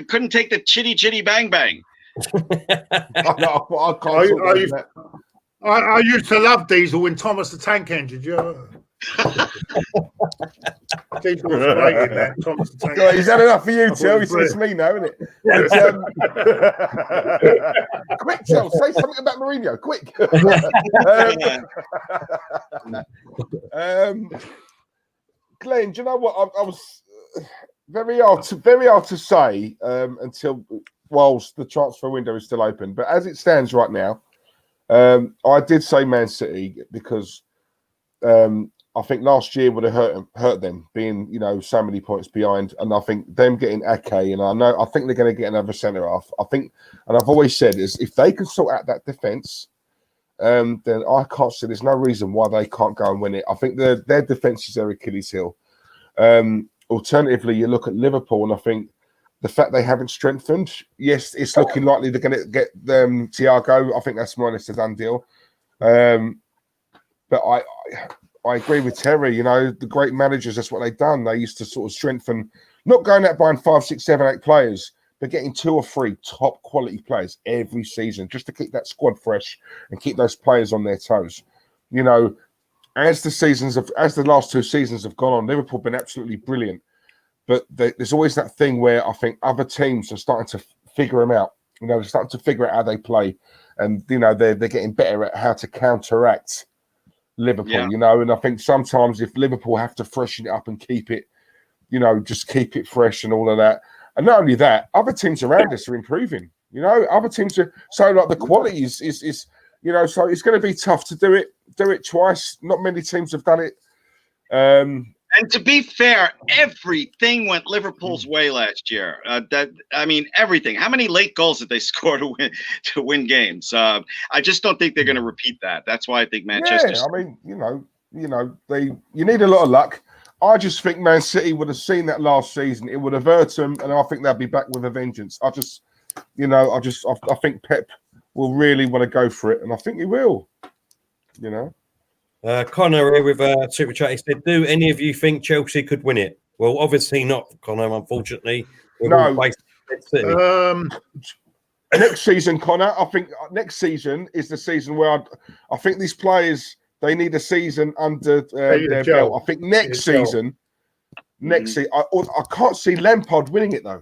couldn't take the chitty bang bang. I used to love Diesel when Thomas the Tank Engine. Diesel was great in that. Thomas the Tank. He's had enough for you, Till. It's me now, isn't it? Quick, Till, say something about Mourinho. Quick. Glenn, do you know what? I was very hard to say until. Whilst the transfer window is still open, but as it stands right now, I did say Man City because I think last year would have hurt them being so many points behind, and I think them getting Ake, and I think they're going to get another centre half. I think, and I've always said is if they can sort out that defence, then I can't see there's no reason why they can't go and win it. I think their defence is their Achilles heel. Alternatively, you look at Liverpool, and I think. The fact they haven't strengthened, yes, it's looking likely they're going to get Thiago. I think that's more or less a done deal. But I agree with Terry. The great managers, that's what they've done. They used to sort of strengthen, not going out buying 5, 6, 7, 8 players, but getting 2 or 3 top quality players every season just to keep that squad fresh and keep those players on their toes. As the last 2 seasons have gone on, Liverpool have been absolutely brilliant. But there's always that thing where I think other teams are starting to figure them out. They're starting to figure out how they play, and they're getting better at how to counteract Liverpool. Yeah. And I think sometimes if Liverpool have to freshen it up and keep it, just keep it fresh and all of that. And not only that, other teams around us are improving. Other teams are the quality is so it's going to be tough to do it twice. Not many teams have done it. And to be fair, everything went Liverpool's way last year. Everything. How many late goals did they score to win games? I just don't think they're going to repeat that. That's why I think Manchester. Yeah, you need a lot of luck. I just think Man City would have seen that last season. It would have hurt them, and I think they'll be back with a vengeance. I think Pep will really want to go for it, and I think he will. Connor here with Super Chat. He said, do any of you think Chelsea could win it? Well, obviously not, Connor, unfortunately. No. Next season, Connor, I think next season is the season where I think these players, they need a season under their belt. I think next season, I can't see Lampard winning it, though.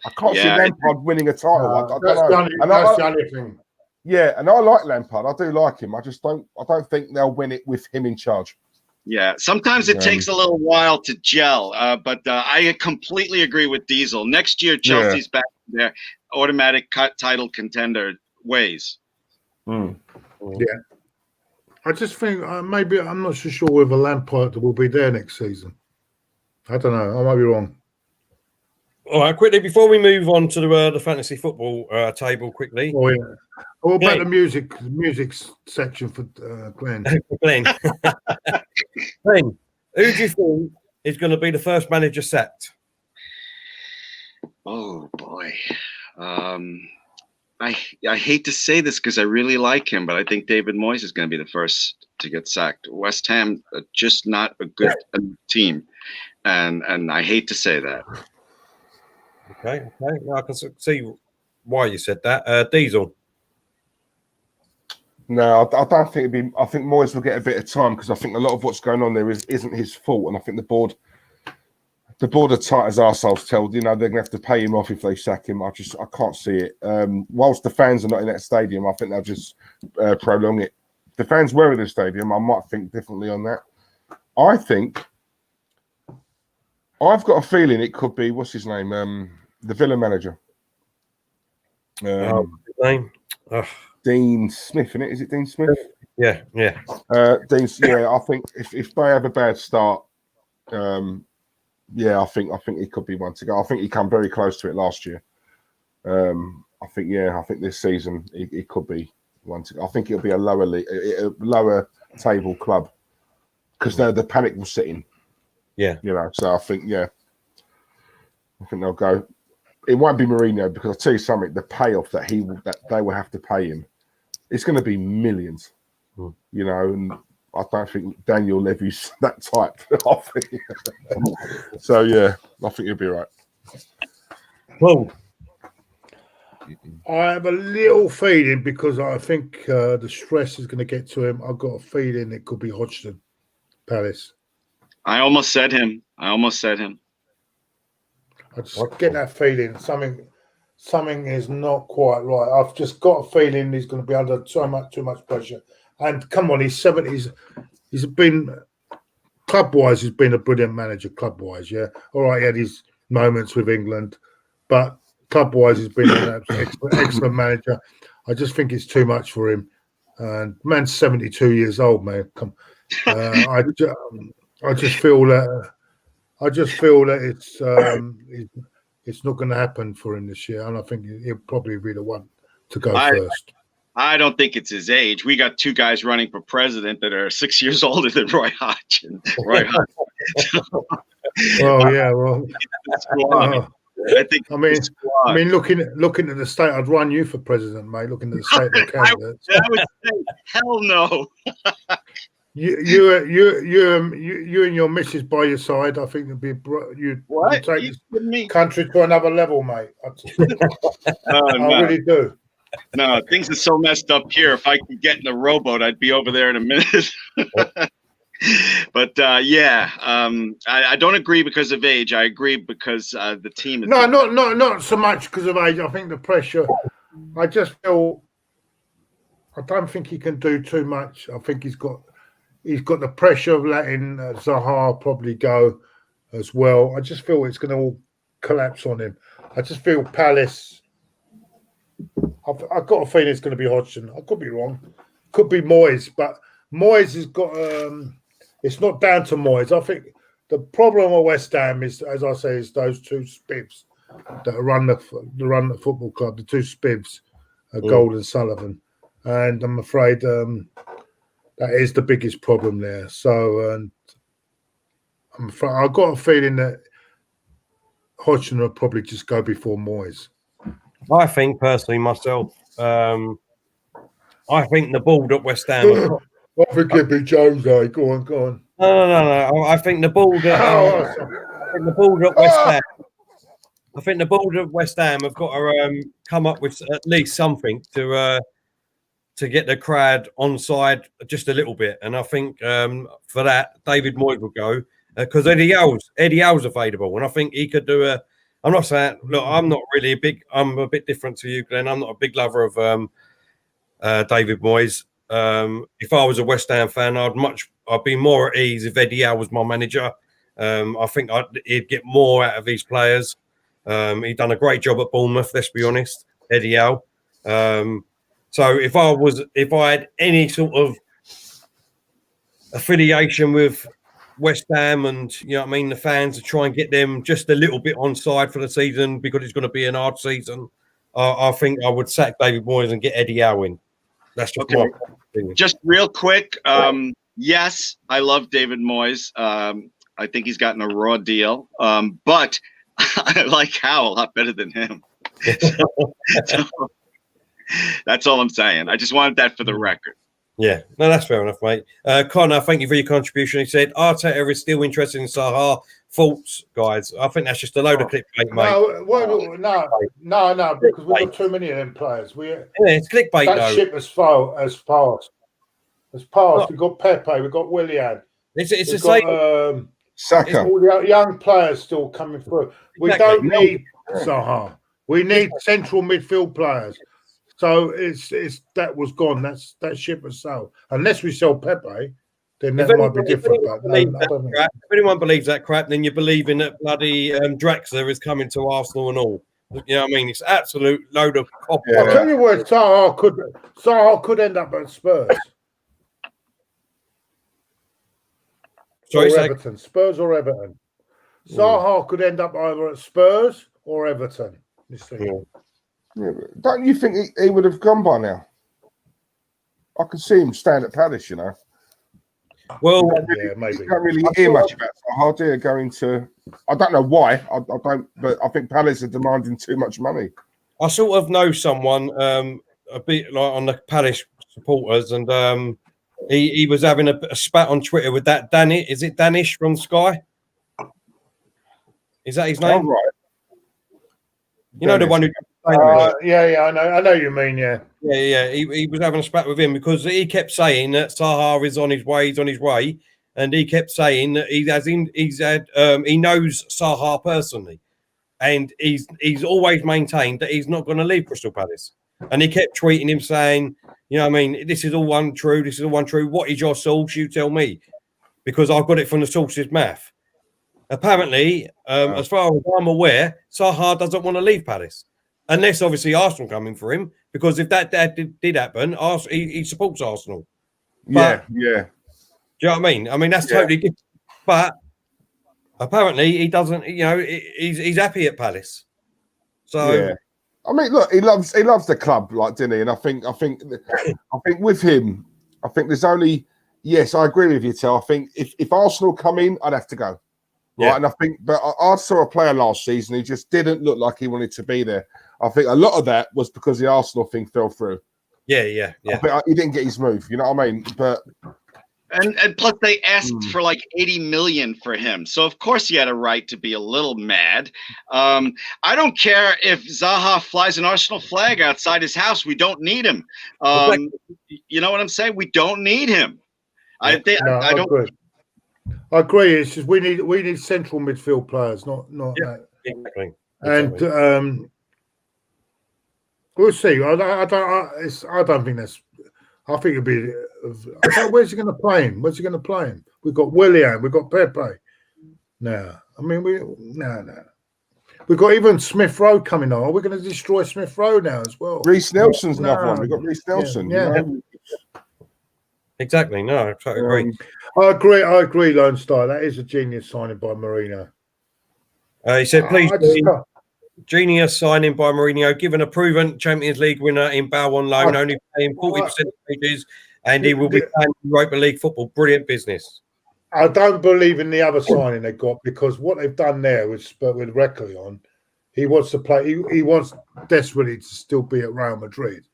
I can't see Lampard winning a title. I don't know. That's the only thing. Yeah, and I like Lampard. I do like him. I don't think they'll win it with him in charge. Yeah, sometimes it takes a little while to gel, but I completely agree with Diesel. Next year, Chelsea's back in their automatic title contender ways. Yeah. I just think maybe I'm not so sure whether Lampard will be there next season. I don't know. I might be wrong. All right, quickly, before we move on to the fantasy football table, quickly. Oh, yeah. What about the music section for Glenn? Glenn. Glenn, who do you think is going to be the first manager sacked? Oh, boy. I hate to say this because I really like him, but I think David Moyes is going to be the first to get sacked. West Ham are just not a good team, and I hate to say that. Okay. I can see why you said that. Diesel. No, I don't think it'd be. I think Moyes will get a bit of time because I think a lot of what's going on there isn't his fault, and I think the board are tight as arseholes. They're going to have to pay him off if they sack him. I can't see it. Whilst the fans are not in that stadium, I think they'll just prolong it. If the fans were in the stadium, I might think differently on that. I think I've got a feeling it could be what's his name, the Villa manager. His name. Dean Smith, isn't it? Is it Dean Smith? Yeah. Dean. Yeah, I think if they have a bad start, I think he could be one to go. I think he came very close to it last year. I think this season he could be one to go. I think it'll be a lower table club because the panic will sit in. Yeah, So I think they'll go. It won't be Mourinho because I'll tell you something. The payoff that they will have to pay him, it's going to be millions. And I don't think Daniel Levy's that type. So I think he'll be right. Well, I have a little feeling because I think the stress is going to get to him. I've got a feeling it could be Hodgson, Palace. I almost said him. I just get that feeling something is not quite right. I've just got a feeling he's going to be under too much pressure. And come on, he's 70s. He's been club-wise. He's been a brilliant manager. Club-wise, yeah. All right, he had his moments with England, but club-wise, he's been an excellent manager. I just think it's too much for him. And man's 72 years old, man. I just feel that it's not going to happen for him this year, and I think he'll probably be the one to go first. I don't think it's his age. We got two guys running for president that are 6 years older than Roy Hodgson. I mean, looking at the state, I'd run you for president, mate. Looking at the state of the candidates, I would say, hell no. You and your missus by your side, I think you'd take this country to another level, mate. I really do. No, things are so messed up here. If I could get in a rowboat, I'd be over there in a minute. But I don't agree because of age. I agree because the team is not so much because of age. I think the pressure. I just feel. I don't think he can do too much. I think he's got the pressure of letting Zaha probably go as well. I just feel it's going to all collapse on him. I just feel Palace. I've got a feeling it's going to be Hodgson. I could be wrong. Could be Moyes, but Moyes has got. It's not down to Moyes. I think the problem with West Ham is, as I say, is those two spivs that run the football club. The two spivs, Gold and Sullivan, and I'm afraid that is the biggest problem there. So, I'm afraid I've got a feeling that Hodgson will probably just go before Moyes. I think personally myself, I think the board at West Ham I think it'd be Jose. Go on. No. I think the ball that West Ham. I think the board of West Ham have got to come up with at least something to get the crowd on side just a little bit. And I think for that, David Moyes will go because Eddie Howe's available, and I think he could do a. I'm not saying, look, I'm not really a big. I'm a bit different to you, Glenn. I'm not a big lover of David Moyes. If I was a West Ham fan, I'd be more at ease if Eddie Howe was my manager. I think he'd get more out of these players. He'd done a great job at Bournemouth, let's be honest, Eddie Howe. So if I had any sort of affiliation with West Ham and the fans to try and get them just a little bit on side for the season because it's going to be an hard season, I think I would sack David Moyes and get Eddie Howe in. That's just my opinion. Just real quick, yes, I love David Moyes. I think he's gotten a raw deal, but I like Howe a lot better than him. So that's all I'm saying. I just wanted that for the record. Yeah, no, that's fair enough, mate. Connor, thank you for your contribution. He said Arteta is still interested in Zaha. Thoughts, guys? I think that's just a load of clickbait, mate. No, because we've got too many of them players. It's clickbait. That ship has passed. We've got Pepe, we've got Willian. It's the same. Saka. All the young players still coming through. We don't need Zaha. We need central midfield players. So it's that was gone. That ship has sailed. Unless we sell Pepe, then that might be different. If anyone believes that crap, then you believe in that bloody Draxler is coming to Arsenal and all. You know what I mean? It's absolute load of cop. Yeah. I'll tell you what, Zaha could end up at Spurs. Sorry, or Everton. Spurs or Everton. Zaha could end up either at Spurs or Everton. You see. Yeah, but don't you think he would have gone by now? I could see him staying at Palace, Well, maybe. You can't really hear much about Zaha, do you? Going to, I don't know why. I don't, but I think Palace are demanding too much money. I sort of know someone a bit like on the Palace supporters, and he was having a spat on Twitter with that Danish. Is it Danish from Sky? Is that his name? Oh, right. You know the one who. Yeah, I know you mean, yeah. He was having a spat with him because he kept saying that Zaha is on his way, and he kept saying that he knows Zaha personally, and he's always maintained that he's not going to leave Crystal Palace, and he kept tweeting him saying, this is all untrue. What is your source? You tell me, because I've got it from the source's mouth. Apparently, as far as I'm aware, Zaha doesn't want to leave Palace. Unless, obviously, Arsenal coming for him, because if that did happen, he supports Arsenal. But, yeah. Do you know what I mean? I mean, that's totally different. But apparently, he doesn't. He's happy at Palace. So, yeah. I mean, look, he loves the club, like, didn't he? And I think with him, I think there's only. Yes, I agree with you, Tel. I think if Arsenal come in, I'd have to go. Right, yeah. And I think, but I saw a player last season who just didn't look like he wanted to be there. I think a lot of that was because the Arsenal thing fell through. Yeah. I think he didn't get his move. You know what I mean? But and plus they asked for like 80 million for him, so of course he had a right to be a little mad. I don't care if Zaha flies an Arsenal flag outside his house. We don't need him. You know what I'm saying? We don't need him. I don't. I agree. It's just we need central midfield players, not that. Exactly. And we'll see. I don't think that's. I think it'll be. Where's he going to play him? We've got Willian. We've got Pepe. No, I mean no. We've got even Smith Rowe coming on. We're going to destroy Smith Rowe now as well. Reece Nelson's another one. We've got Reece Nelson. Yeah. Exactly. No, I totally agree. I agree, Lone Star. That is a genius signing by Mourinho. He said, please, genius signing by Mourinho, given a proven Champions League winner in Bow on loan, only paying 40% of wages, and he will be playing Europa League football. Brilliant business. I don't believe in the other signing they got, because what they've done there with Requilon, he wants to play. He wants desperately to still be at Real Madrid.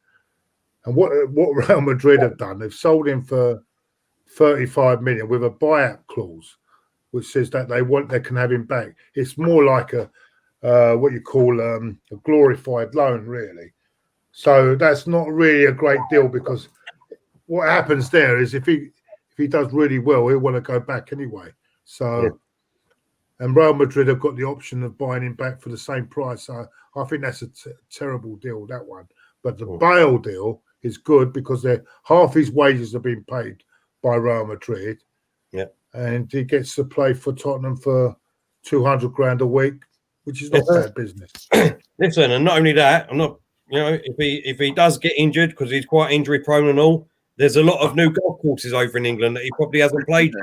And what Real Madrid have done, they've sold him for 35 million with a buyout clause, which says that they can have him back. It's more like a what you call a glorified loan, really. So that's not really a great deal, because what happens there is if he does really well, he'll want to go back anyway. So, and Real Madrid have got the option of buying him back for the same price. So I think that's a terrible deal, that one. But the Bale deal is good because half his wages are being paid by Real Madrid. Yeah, and he gets to play for Tottenham for 200 grand a week, which is not bad business. Listen, and not only that, I'm not. If he does get injured, because he's quite injury prone and all, there's a lot of new golf courses over in England that he probably hasn't played.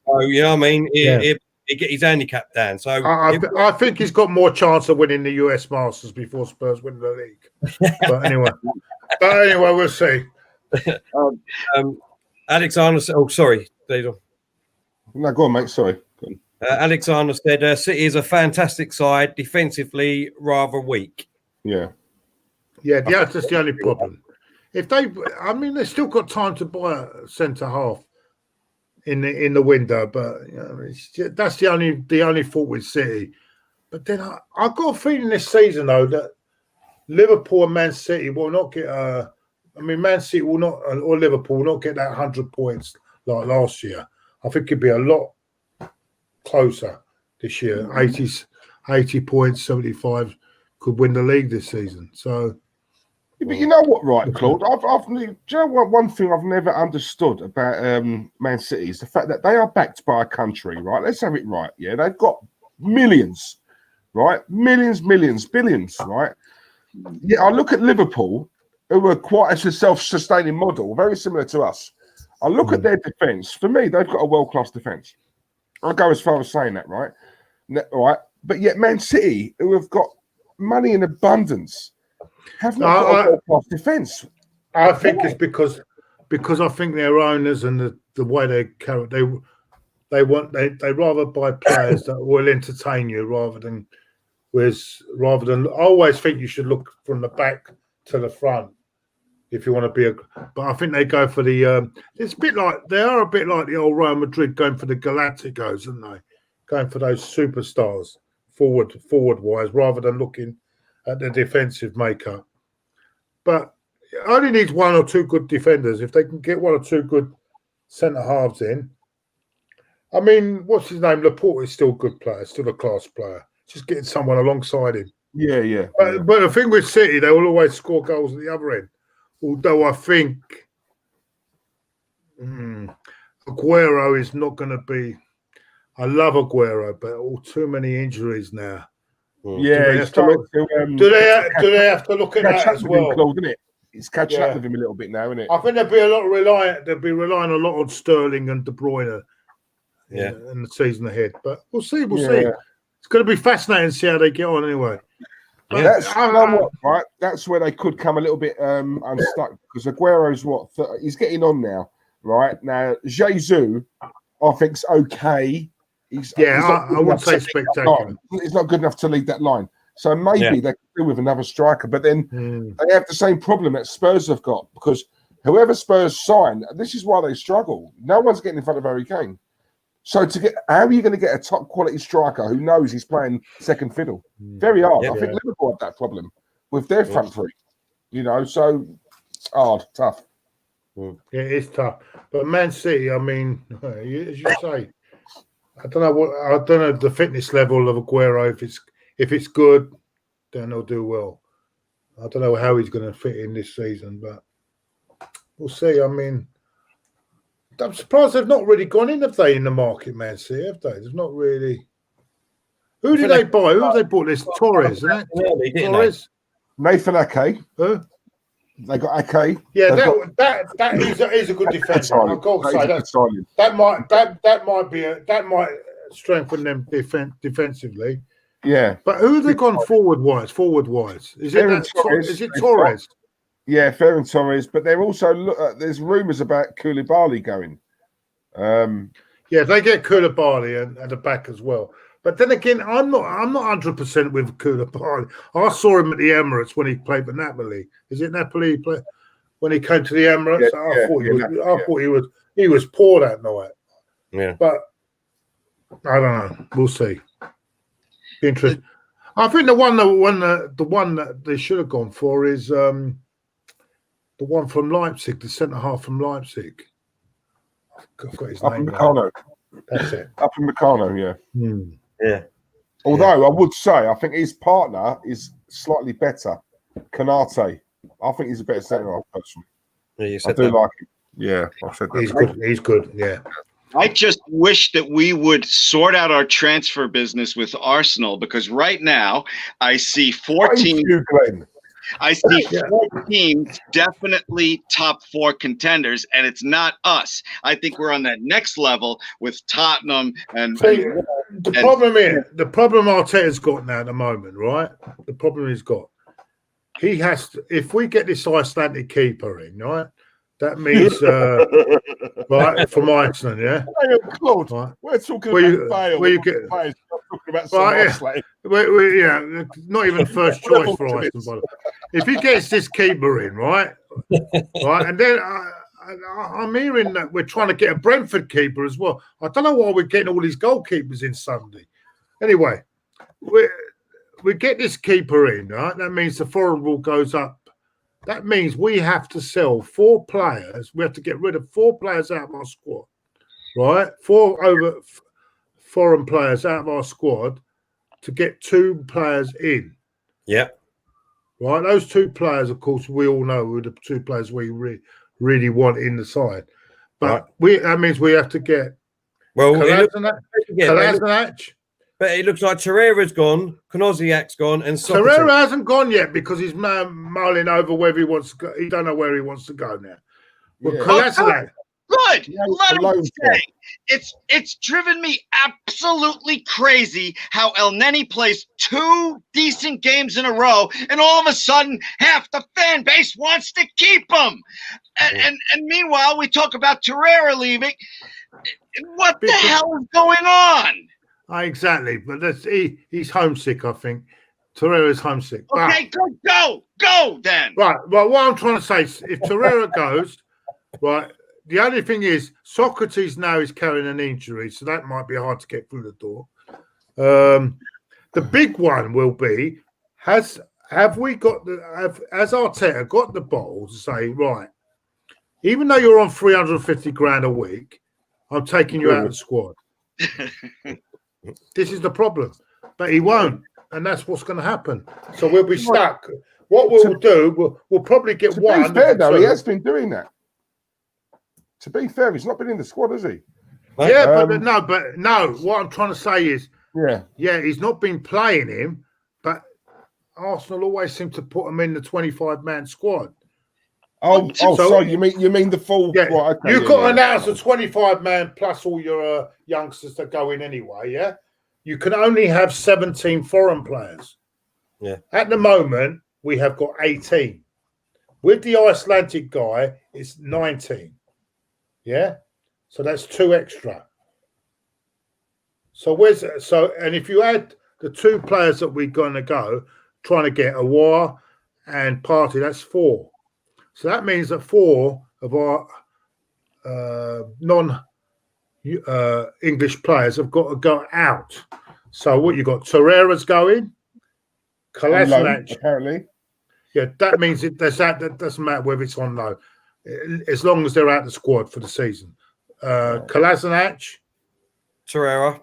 So you know what I mean? He get his handicap down. So I think he's got more chance of winning the US Masters before Spurs win the league. But anyway, we'll see. Alexander. Oh, sorry, Diesel. No, go on, mate. Sorry. Alexander said City is a fantastic side, defensively rather weak. Yeah. Yeah, that's the only problem. If they've still got time to buy a centre half in the window, but that's the only fault with City. But then I got a feeling this season though that Liverpool and Man City will not get Man City will not, or Liverpool will not get that 100 points like last year. I think it'd be a lot closer this year. 80 points, 75 could win the league this season. So. But you know what, right, Claude? Do you know what? One thing I've never understood about Man City is the fact that they are backed by a country, right? Let's have it right. Yeah, they've got millions, right? Millions, billions, right? Yeah, I look at Liverpool, who are quite a self-sustaining model, very similar to us. I look at their defence. For me, they've got a world-class defence. I'll go as far as saying that, right? Right, but yet Man City, who have got money in abundance, have not got a world-class defence. I think it's because I think their owners and the way they carry they rather buy players that will entertain you rather than I always think you should look from the back to the front if you want to be but I think they go for the it's a bit like they are a bit like the old Real Madrid going for the Galacticos, aren't they? Going for those superstars forward wise rather than looking at the defensive makeup. But it only needs one or two good defenders. If they can get one or two good centre halves in. I mean, what's his name? Laporte is still a good player, still a class player. Just getting someone alongside him. Yeah. But the thing with City, they will always score goals at the other end. Although I think Aguero is not going to be. I love Aguero, but too many injuries now. Yeah, do they have to look at that as well? Claude, isn't it? It's catching up with him a little bit now, isn't it? I think they'll be relying a lot on Sterling and De Bruyne in the season ahead. But we'll see. It's going to be fascinating to see how they get on anyway. But right? That's where they could come a little bit unstuck because Aguero's he's getting on now, right? Now Jesus, I think's okay. I wouldn't say spectacular. He's not good enough to lead that line. So maybe they could do with another striker. But then they have the same problem that Spurs have got because whoever Spurs sign, this is why they struggle. No one's getting in front of Harry Kane. So how are you going to get a top quality striker who knows he's playing second fiddle? Very hard. I think Liverpool have that problem with their front three. So it's hard, tough. Yeah, it's tough. But Man City, I mean, as you say, I don't know the fitness level of Aguero. If it's good, then he'll do well. I don't know how he's going to fit in this season, but we'll see. I mean, I'm surprised they've not really gone in, have they, in the market, Man City, have they? There's not really. Who did they buy? Who have they bought? This Torres, isn't it? Torres. Nathan Ake. Who? They got Ake. Yeah, that is a good defender. I've got to say that might strengthen them defensively. Yeah, but who have they gone forward wise? Is it Torres? Yeah, Ferran Torres. But they're also there's rumours about Koulibaly going. Yeah, they get Koulibaly and the back as well. But then again, I'm not 100% with Koulibaly. I saw him at the Emirates when he played for Napoli. Is it Napoli he played when he came to the Emirates? I thought he was he was poor that night. Yeah, but I don't know. We'll see. Be interesting. I think the one that they should have gone for is the one from Leipzig, the centre half from Leipzig. I've got his Up name. in Meccano. That's it. Up in Meccano, yeah. yeah. Although I would say I think his partner is slightly better. Canate. I think he's a better centre half person. Yeah, you I said do that. like him. Yeah, I said that. He's good. He's good. Yeah. I just wish that we would sort out our transfer business with Arsenal, because right now I see 14. Glenn. I see 4 teams definitely top 4 contenders, and it's not us. I think we're on that next level with Tottenham and. The problem Arteta's got now at the moment, right? The problem he's got, he has to. If we get this Icelandic keeper in, right, that means right from Iceland, yeah. Hey, Claude, right. we're talking about Bale. Where you get players, talking about some yeah, not even first choice for Iceland. By the way. If he gets this keeper in, right, and then I'm hearing that we're trying to get a Brentford keeper as well. I don't know why we're getting all these goalkeepers in Sunday. Anyway, we get this keeper in, right? That means the foreign rule goes up. That means we have to sell 4 players. We have to get rid of 4 players out of our squad, right? 4 foreign players out of our squad to get 2 players in. Yeah. Right? Those 2 players, of course, we all know are the 2 players we really want in the side. But that means we have to get Kolasinac. But it looks like Torreira's gone, Konoziak's gone, and Socrates. Torreira hasn't gone yet because he's mulling over whether he wants to go. He don't know where he wants to go now. But Kolasinac. Good. Let him stay. It's driven me absolutely crazy how El Neni plays 2 decent games in a row, and all of a sudden half the fan base wants to keep him. And meanwhile, we talk about Torreira leaving. What the hell is going on? Exactly, but he's homesick, I think. Torreira's homesick. Okay, go then. Right, well, what I'm trying to say is if Torreira goes, right, the only thing is Socrates now is carrying an injury, so that might be hard to get through the door. The big one will be, has Arteta got the balls to say, right, even though you're on 350 grand a week, I'm taking you out of the squad. This is the problem, but he won't, and that's what's going to happen. So we'll be stuck. What we'll do, we'll probably get one. To be fair, though, he has been doing that. To be fair, he's not been in the squad, has he? Yeah, but no. What I'm trying to say is, he's not been playing him, but Arsenal always seem to put him in the 25-man squad. So you mean the full? Yeah, right, okay, you've got to announce a 25-man plus all your youngsters that go in anyway. Yeah, you can only have 17 foreign players. Yeah, at the moment we have got 18. With the Icelandic guy, it's 19. Yeah, so that's 2 extra. So and if you add the 2 players that we're going to go trying to get Awar and Partey, that's 4. So that means that 4 of our non-English players have got to go out. So what you got? Torreira's going. Kolasinac, apparently. Yeah, that means that doesn't matter whether it's on loan, as long as they're out the squad for the season. Kolasinac, Torreira.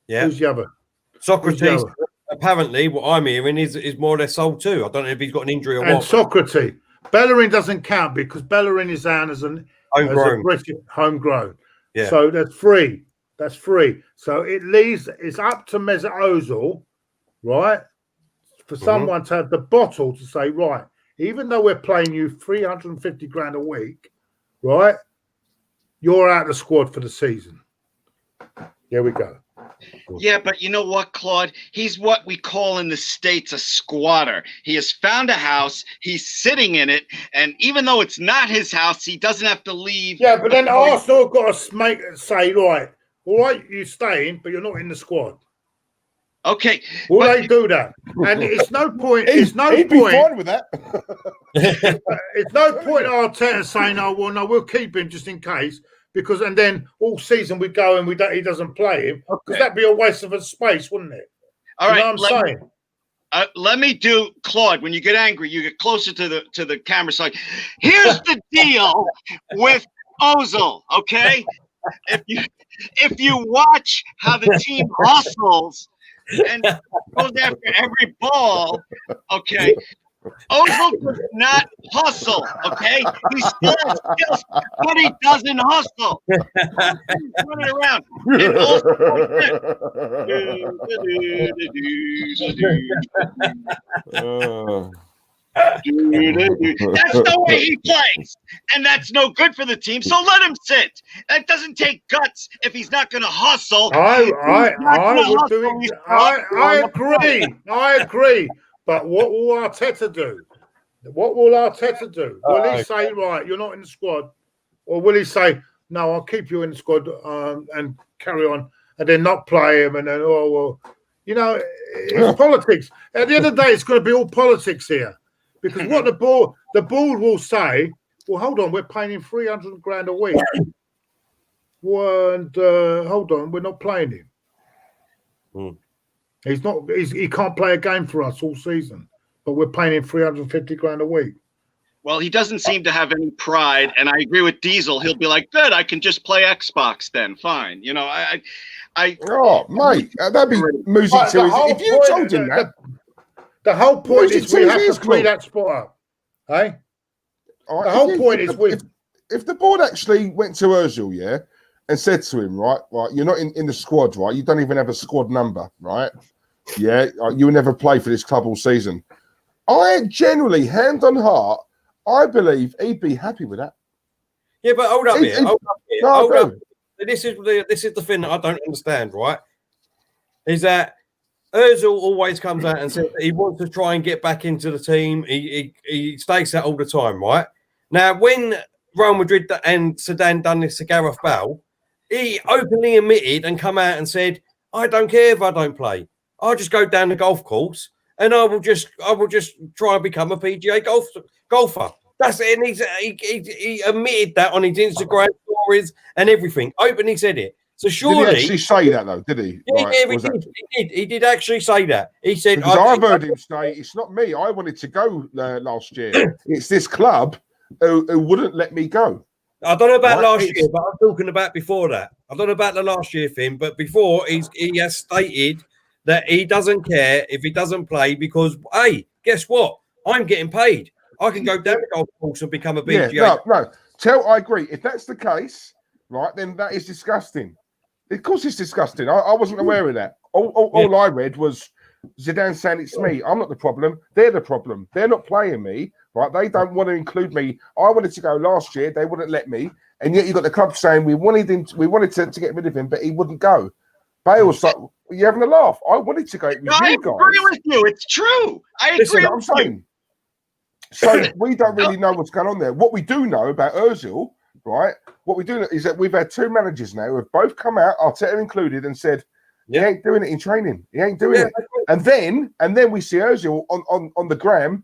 Yeah. Who's the other? Socrates. Apparently, what I'm hearing is more or less sold too. I don't know if he's got an injury or what. And Socrates. Bellerin doesn't count because Bellerin is down as a British homegrown. Yeah. So that's 3. That's 3. So it's up to Mesut Ozil, right, for someone to have the bottle to say, right, even though we're playing you 350 grand a week, right, you're out of the squad for the season. Here we go. Yeah, but you know what, Claude? He's what we call in the States a squatter. He has found a house, he's sitting in it, and even though it's not his house, he doesn't have to leave. Yeah, but then Arsenal have got to say, right, all right, you're staying, but you're not in the squad. Okay. Will they do that? And it's no point. It's no He'd point. be fine with that. It's no point Arteta saying, "Oh well, no, we'll keep him just in case." Because and then all season we go and he doesn't play him because that'd be a waste of a space, wouldn't it? All right. You know what I'm saying? Let me do Claude. When you get angry, you get closer to the camera side. Here's the deal with Ozil. Okay, if you watch how the team hustles and goes after every ball, okay. Ozil does not hustle, okay? He still has skills, but he doesn't hustle. Running around. And that's the way he plays, and that's no good for the team. So let him sit. That doesn't take guts if he's not going to hustle. I agree. But what will Arteta do? What will Arteta do? Will he say, right, you're not in the squad? Or will he say, no, I'll keep you in the squad and carry on and then not play him? And then, it's politics. At the end of the day, it's going to be all politics here. Because what the board will say, well, hold on, we're paying him 300 grand a week. And hold on, we're not playing him. He can't play a game for us all season, but we're paying him 350 grand a week. Well, he doesn't seem to have any pride, and I agree with Diesel. He'll be like, "Good, I can just play Xbox then. Fine." You know, mate, that'd be music to his. If you told him that, the whole point is we have to free that spot up, hey? Right, the whole point is if the board actually went to Ozil, and said to him, right, you're not in the squad, right? You don't even have a squad number, right? Yeah, you will never play for this club all season. I generally, hand on heart, I believe he'd be happy with that. Yeah, but hold up here. Hold up. This is the thing that I don't understand, right? Is that Ozil always comes out and says that he wants to try and get back into the team. He states that all the time, right? Now, when Real Madrid and Zidane done this to Gareth Bale, he openly admitted and come out and said, "I don't care if I don't play. I'll just go down the golf course and I will just try and become a PGA golfer." That's it. And he admitted that on his Instagram stories and everything. Openly said it. So surely did he actually say that though? Did he? Yeah, he did actually say that. He said, because I've heard him say, "It's not me. I wanted to go last year. It's this club who wouldn't let me go." I don't know about last year, but I'm talking about before that. I don't know about the last year thing, but before he has stated that he doesn't care if he doesn't play because, hey, guess what? I'm getting paid. I can go down the golf course and become a PGA. Yeah, no. I agree. If that's the case, right, then that is disgusting. Of course it's disgusting. I wasn't aware of that. All I read was Zidane saying it's me. I'm not the problem. They're the problem. They're not playing me. Right, they don't want to include me. I wanted to go last year. They wouldn't let me. And yet you got the club saying we wanted to get rid of him, but he wouldn't go. Bale's like, you're having a laugh. I wanted to go with I agree with you. It's true. I agree. Listen, I'm saying. So we don't really know what's going on there. What we do know about Ozil, right? What we do know is that we've had two managers now who have both come out, Arteta included, and said he ain't doing it in training. He ain't doing it. And then we see Ozil on the gram,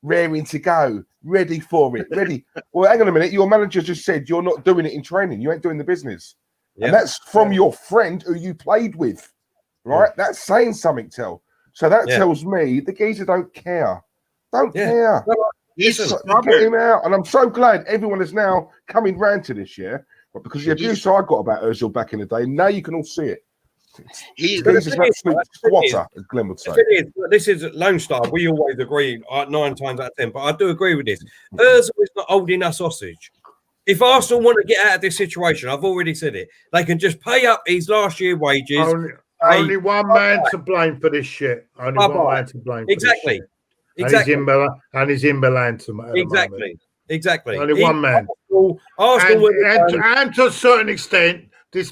raring to go, ready for it, ready. Well, hang on a minute. Your manager just said you're not doing it in training. You ain't doing the business. Yep. And that's from your friend who you played with, right? Yeah. That's saying something, So that tells me the geezer don't care. Don't care. He's get him out. And I'm so glad everyone is now coming round to this year. But because the abuse I got about Ozil back in the day, now you can all see it. He's an absolute squatter, as Glenn would say. This is Lone Star. We always agree 9 times out of 10, but I do agree with this. Ozil is not holding us hostage. If Arsenal want to get out of this situation, I've already said it. They can just pay up his last year wages. Only one man to blame for this shit. Only one man to blame. Exactly. Exactly. And he's in Milan Exactly. Only one man. Arsenal and to a certain extent, this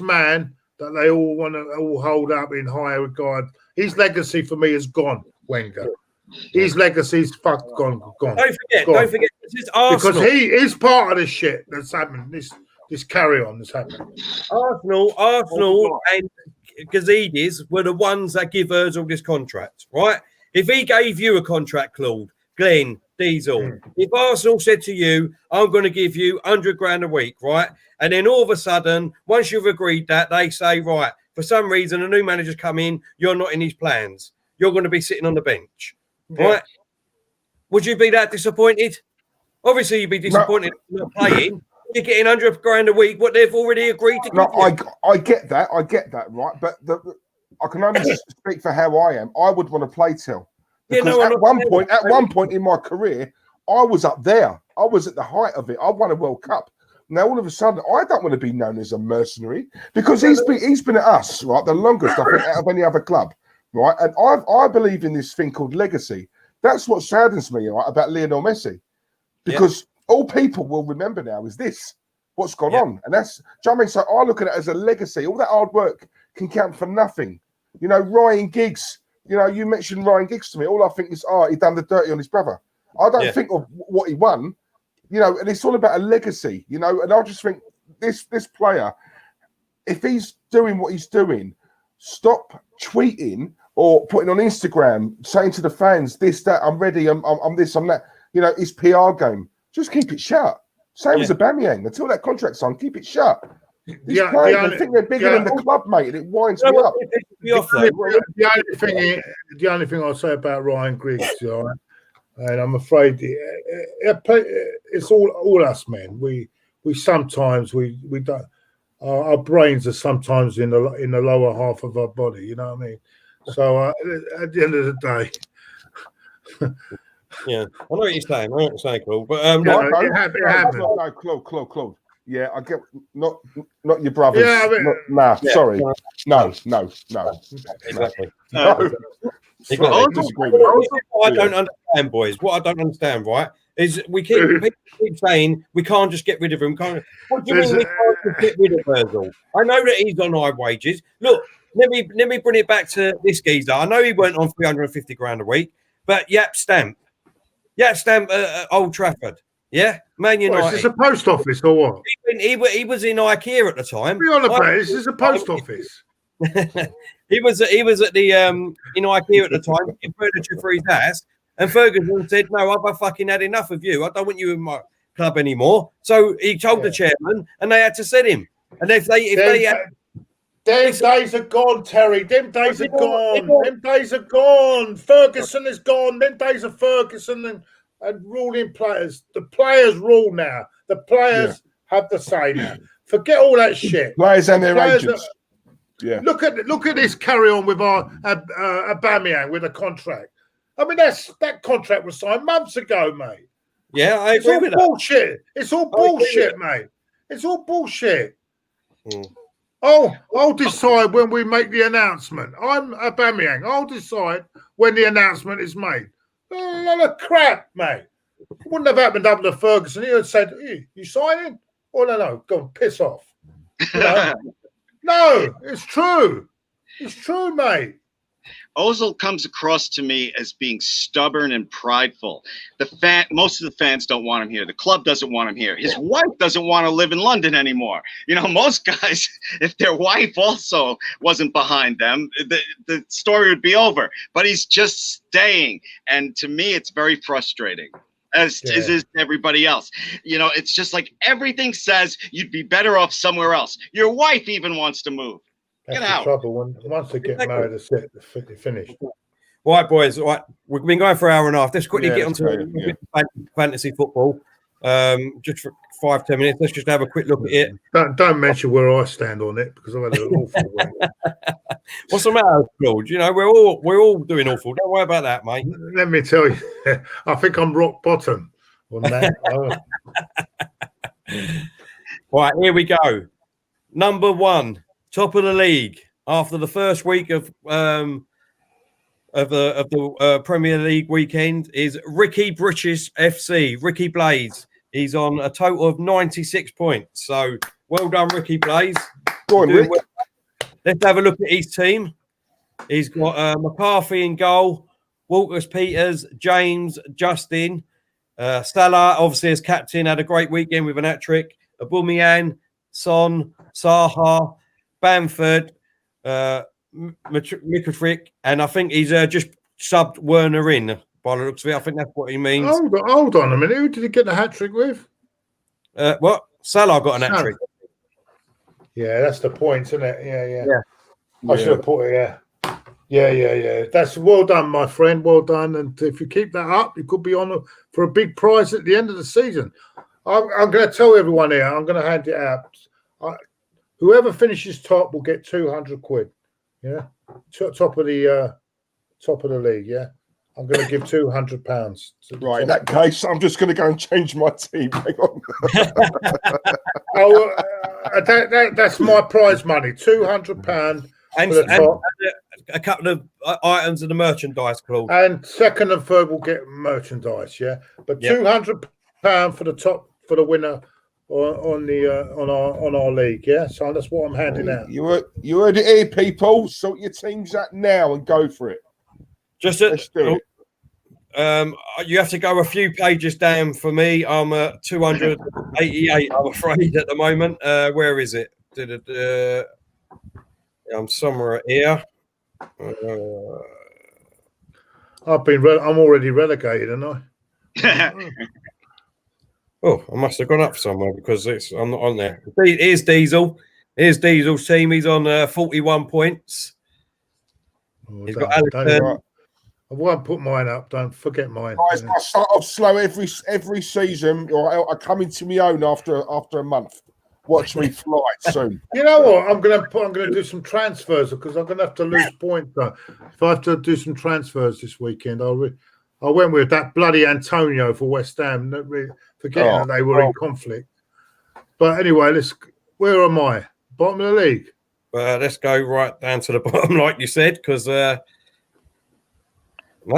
man that they all want to all hold up in high regard. His legacy for me is gone, Wenger. His legacy's gone. Don't forget, this is Arsenal. Because he is part of this shit that's happening, this carry on that's happening. Arsenal Gazidis were the ones that give Ozil this contract, right? If he gave you a contract, Claude, Glenn, Diesel, if Arsenal said to you, I'm going to give you 100 grand a week, right? And then all of a sudden, once you've agreed that, they say, right, for some reason, a new manager's come in, you're not in his plans. You're going to be sitting on the bench, right? Would you be that disappointed? Obviously, you'd be disappointed not playing. You're getting 100 grand a week, what they've already agreed to give you. I get that, right? But I can only speak for how I am. I would want to play till. Because at one point in my career, I was up there. I was at the height of it. I won a World Cup. Now all of a sudden, I don't want to be known as a mercenary because he's been at us, right, the longest I think out of any other club, right? And I believe in this thing called legacy. That's what saddens me, right, about Lionel Messi, because all people will remember now is this, what's gone on, and that's. Do you know what I mean? So I look at it as a legacy. All that hard work can count for nothing. You know, Ryan Giggs. You know, you mentioned Ryan Giggs to me. All I think is, he done the dirty on his brother. I don't think of what he won, you know, and it's all about a legacy, you know, and I just think this player, if he's doing what he's doing, stop tweeting or putting on Instagram, saying to the fans, this, that, I'm ready, I'm this, I'm that, you know, his PR game. Just keep it shut. Same as Aubameyang. Until that contract's on, keep it shut. These players, I think they're bigger than the club, mate, and it winds me up. The only thing I'll say about Ryan Giggs, right, and I'm afraid it's all us men. We sometimes we don't. Our brains are sometimes in the lower half of our body. You know what I mean? So at the end of the day. I know what you're saying. Claude. But Claude. Yeah, I get not your brothers. Yeah, I mean, sorry. No. Exactly. No. What I don't understand, boys. What I don't understand, right, is people keep saying we can't just get rid of him. What do you mean we can't just get rid of Ozil? I know that he's on high wages. Look, let me bring it back to this geezer. I know he went on 350 grand a week, but Yap Stamp at Old Trafford. Yeah, Man United. Is this a post office or what? He was in IKEA at the time. Be on about this is a post office. he was at the in IKEA at the time, getting furniture for his ass, and Ferguson said, "No, I've fucking had enough of you. I don't want you in my club anymore." So he told the chairman, and they had to set him. And if they had. Them days are gone, Terry. Them days are gone. Them days are gone. Ferguson is gone. Them days of Ferguson and ruling players. The players rule now. The players have the say now. Forget all that shit. Players and their agents. Look at this carry on with our Aubameyang with a contract. I mean, that contract was signed months ago, mate. Yeah, I agree with that. Bullshit. It's all bullshit, mate. It's all bullshit. I'll decide when we make the announcement. I'm Aubameyang. I'll decide when the announcement is made. A lot of crap, mate. It wouldn't have happened up to Ferguson. He had said, hey, you signing? Oh, no. Go on, piss off. You know? No, it's true. It's true, mate. Ozil comes across to me as being stubborn and prideful. Most of the fans don't want him here. The club doesn't want him here. His wife doesn't want to live in London anymore. You know, most guys, if their wife also wasn't behind them, the story would be over. But he's just staying. And to me, it's very frustrating. As is everybody else. You know, it's just like everything says you'd be better off somewhere else. Your wife even wants to move. That's the trouble. Once they get married, it's finished. Right, boys. Right, we've been going for an hour and a half. Let's quickly get onto fantasy football. Just for 5-10 minutes. Let's just have a quick look at it. Don't mention where I stand on it because I've had an awful week. What's the matter, Claude? You know, we're all doing awful. Don't worry about that, mate. Let me tell you, I think I'm rock bottom on that. Right, here we go. Number 1. Top of the league after the first week of the Premier League weekend is Ricky Bridges FC. Ricky Blaze. He's on a total of 96 points. So well done, Ricky Blaze. Go on, Rick. Well. Let's have a look at his team. He's got McCarthy in goal, Walters Peters, James, Justin, Salah, obviously as captain, had a great weekend with an hat-trick. Aubameyang, Son, Saha, Bamford, Mikkelfrick, and I think he's just subbed Werner in by the looks of it. I think that's what he means. Hold on a minute. Who did he get the hat trick with? What? Salah got an hat trick. Yeah, that's the point, isn't it? Yeah. I should have put it. Yeah. That's well done, my friend. Well done. And if you keep that up, you could be on for a big prize at the end of the season. I'm going to tell everyone here. I'm going to hand it out. Whoever finishes top will get 200 quid. Yeah, top of the league. Yeah, I'm going to give £200. Right. In that case, I'm just going to go and change my team. Hang on. That's my prize money. £200. And a couple of items of the merchandise, Claude. And second and third will get merchandise, yeah. But £200 for the top for the winner on our league, yeah. So that's what I'm handing out. You heard it here, people. Sort your teams out now and go for it. Let's do it. You have to go a few pages down for me. I'm at 288. I'm afraid at the moment. Where is it? I'm somewhere here. I'm already relegated, aren't I? Oh, I must have gone up somewhere because I'm not on there. Here's Diesel. Here's Diesel's team. He's on 41 points. He's got Alisson. I won't put mine up. Don't forget mine. Guys, I start off slow every season. Or I come into my own after a month. Watch me fly soon. You know what? I'm gonna do some transfers because I'm gonna have to lose points. Though. If I have to do some transfers this weekend, I went with that bloody Antonio for West Ham. Forgetting that they were in conflict. But anyway, where am I? Bottom of the league. Let's go right down to the bottom, like you said, because no,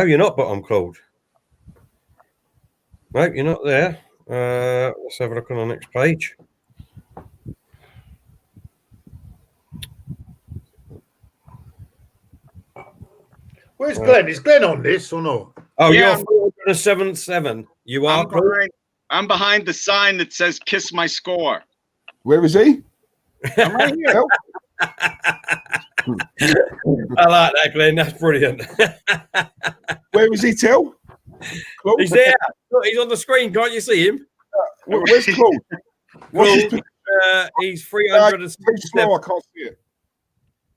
you're not bottom, Claude. No, you're not there. Let's have a look on the next page. Where's Glenn? Is Glenn on this or not? Oh, yeah, you're 477. You are. I'm behind the sign that says "Kiss my score." Where is he? I'm right here. I like that, Glenn. That's brilliant. Where is he, Till? Claude? He's there. Look, he's on the screen. Can't you see him? Where's Claude? He's 377. I can't see it.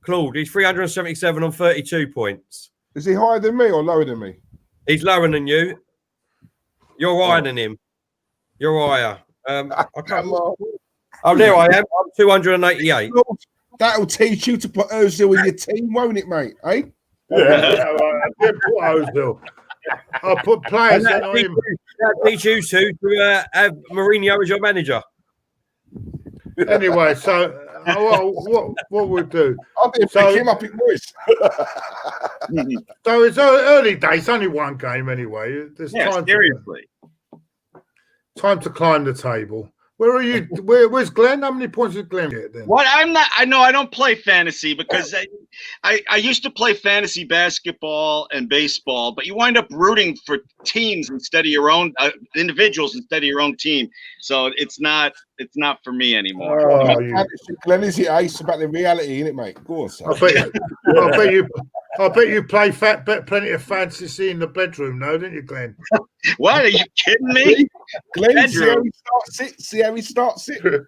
Claude, he's 377 on 32 points. Is he higher than me or lower than me? He's lower than you. You're higher than him. You're higher. I can't. Oh, there I am. I'm 288. That'll teach you to put Ozil in your team, won't it, mate? Eh? Yeah, I did put Ozil. I'll put players that on him. That teach you to have Mourinho as your manager. Anyway, so what we'll do? I'll pick him up in voice. So it's early days. Only one game anyway. There's time. Seriously. Time to climb the table. Where are you? Where's Glenn? How many points did Glenn get then? What? I'm not. I know I don't play fantasy because I used to play fantasy basketball and baseball, but you wind up rooting for teams instead of your own individuals instead of your own team. So it's not for me anymore. Oh, Glenn, is it ace about the reality, isn't it, mate? Go on, son. I bet you play plenty of fantasy in the bedroom, no, didn't you, Glenn? What? Are you kidding me? Glenn, see how he starts it. Now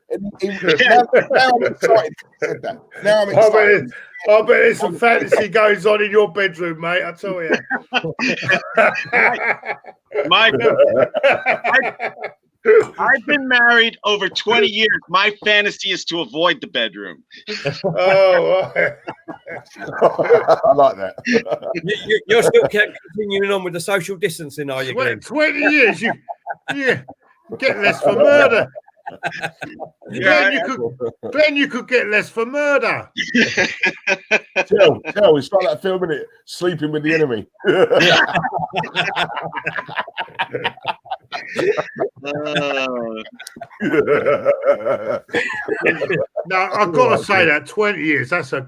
I'm excited. Now I'm excited. I bet there's some fantasy goes on in your bedroom, mate. I tell you. I've been married over 20 years. My fantasy is to avoid the bedroom. Oh, right. I like that. You're still continuing on with the social distancing, are you, Glenn? 20 years. You get less for murder. Glenn, you could get less for murder. Tell, it's like that film, isn't it? Sleeping with the enemy. Now I've got to say that 20 years. That's a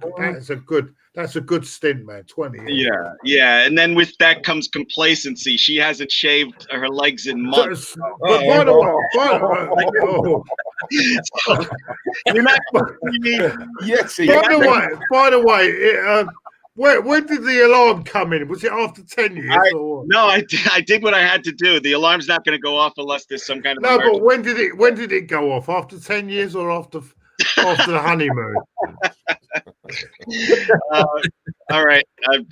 good stint, man. 20 years. Yeah. And then with that comes complacency. She hasn't shaved her legs in months. But by the way, So, you're not. Yes. By the way, when did the alarm come in? Was it after 10 years? No, I did what I had to do. The alarm's not going to go off unless there's some kind of. No, but when did it go off? After 10 years or after the honeymoon? All right. I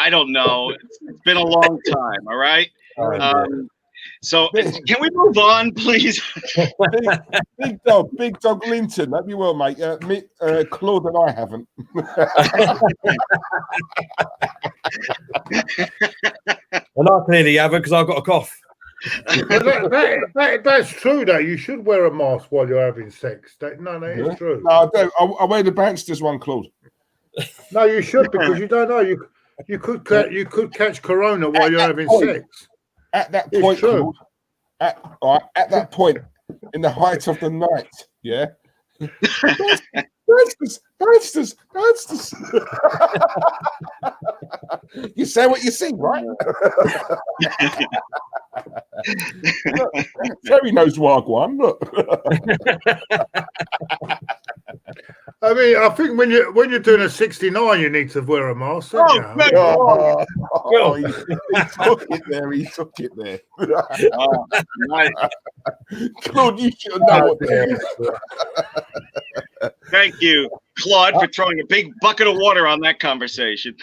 don't know. It's been a long time. All right. So can we move on, please? Big dog Linton. Hope you well, mate. Claude and I haven't. And I clearly haven't because I've got a cough. That's true, though. You should wear a mask while you're having sex. No, it's true. No, I don't. I wear the Bansta's one, Claude. No, you should, because you don't know. You could catch corona while you're having sex. At that point, Claude, at that point, in the height of the night, yeah. Bansters. You say what you see, right? Look, Terry knows Wagwan. Look. I mean, I think when you're doing a 69, you need to wear a mask. He took it there. Claude, you should know what. Thank you, Claude, for throwing a big bucket of water on that conversation.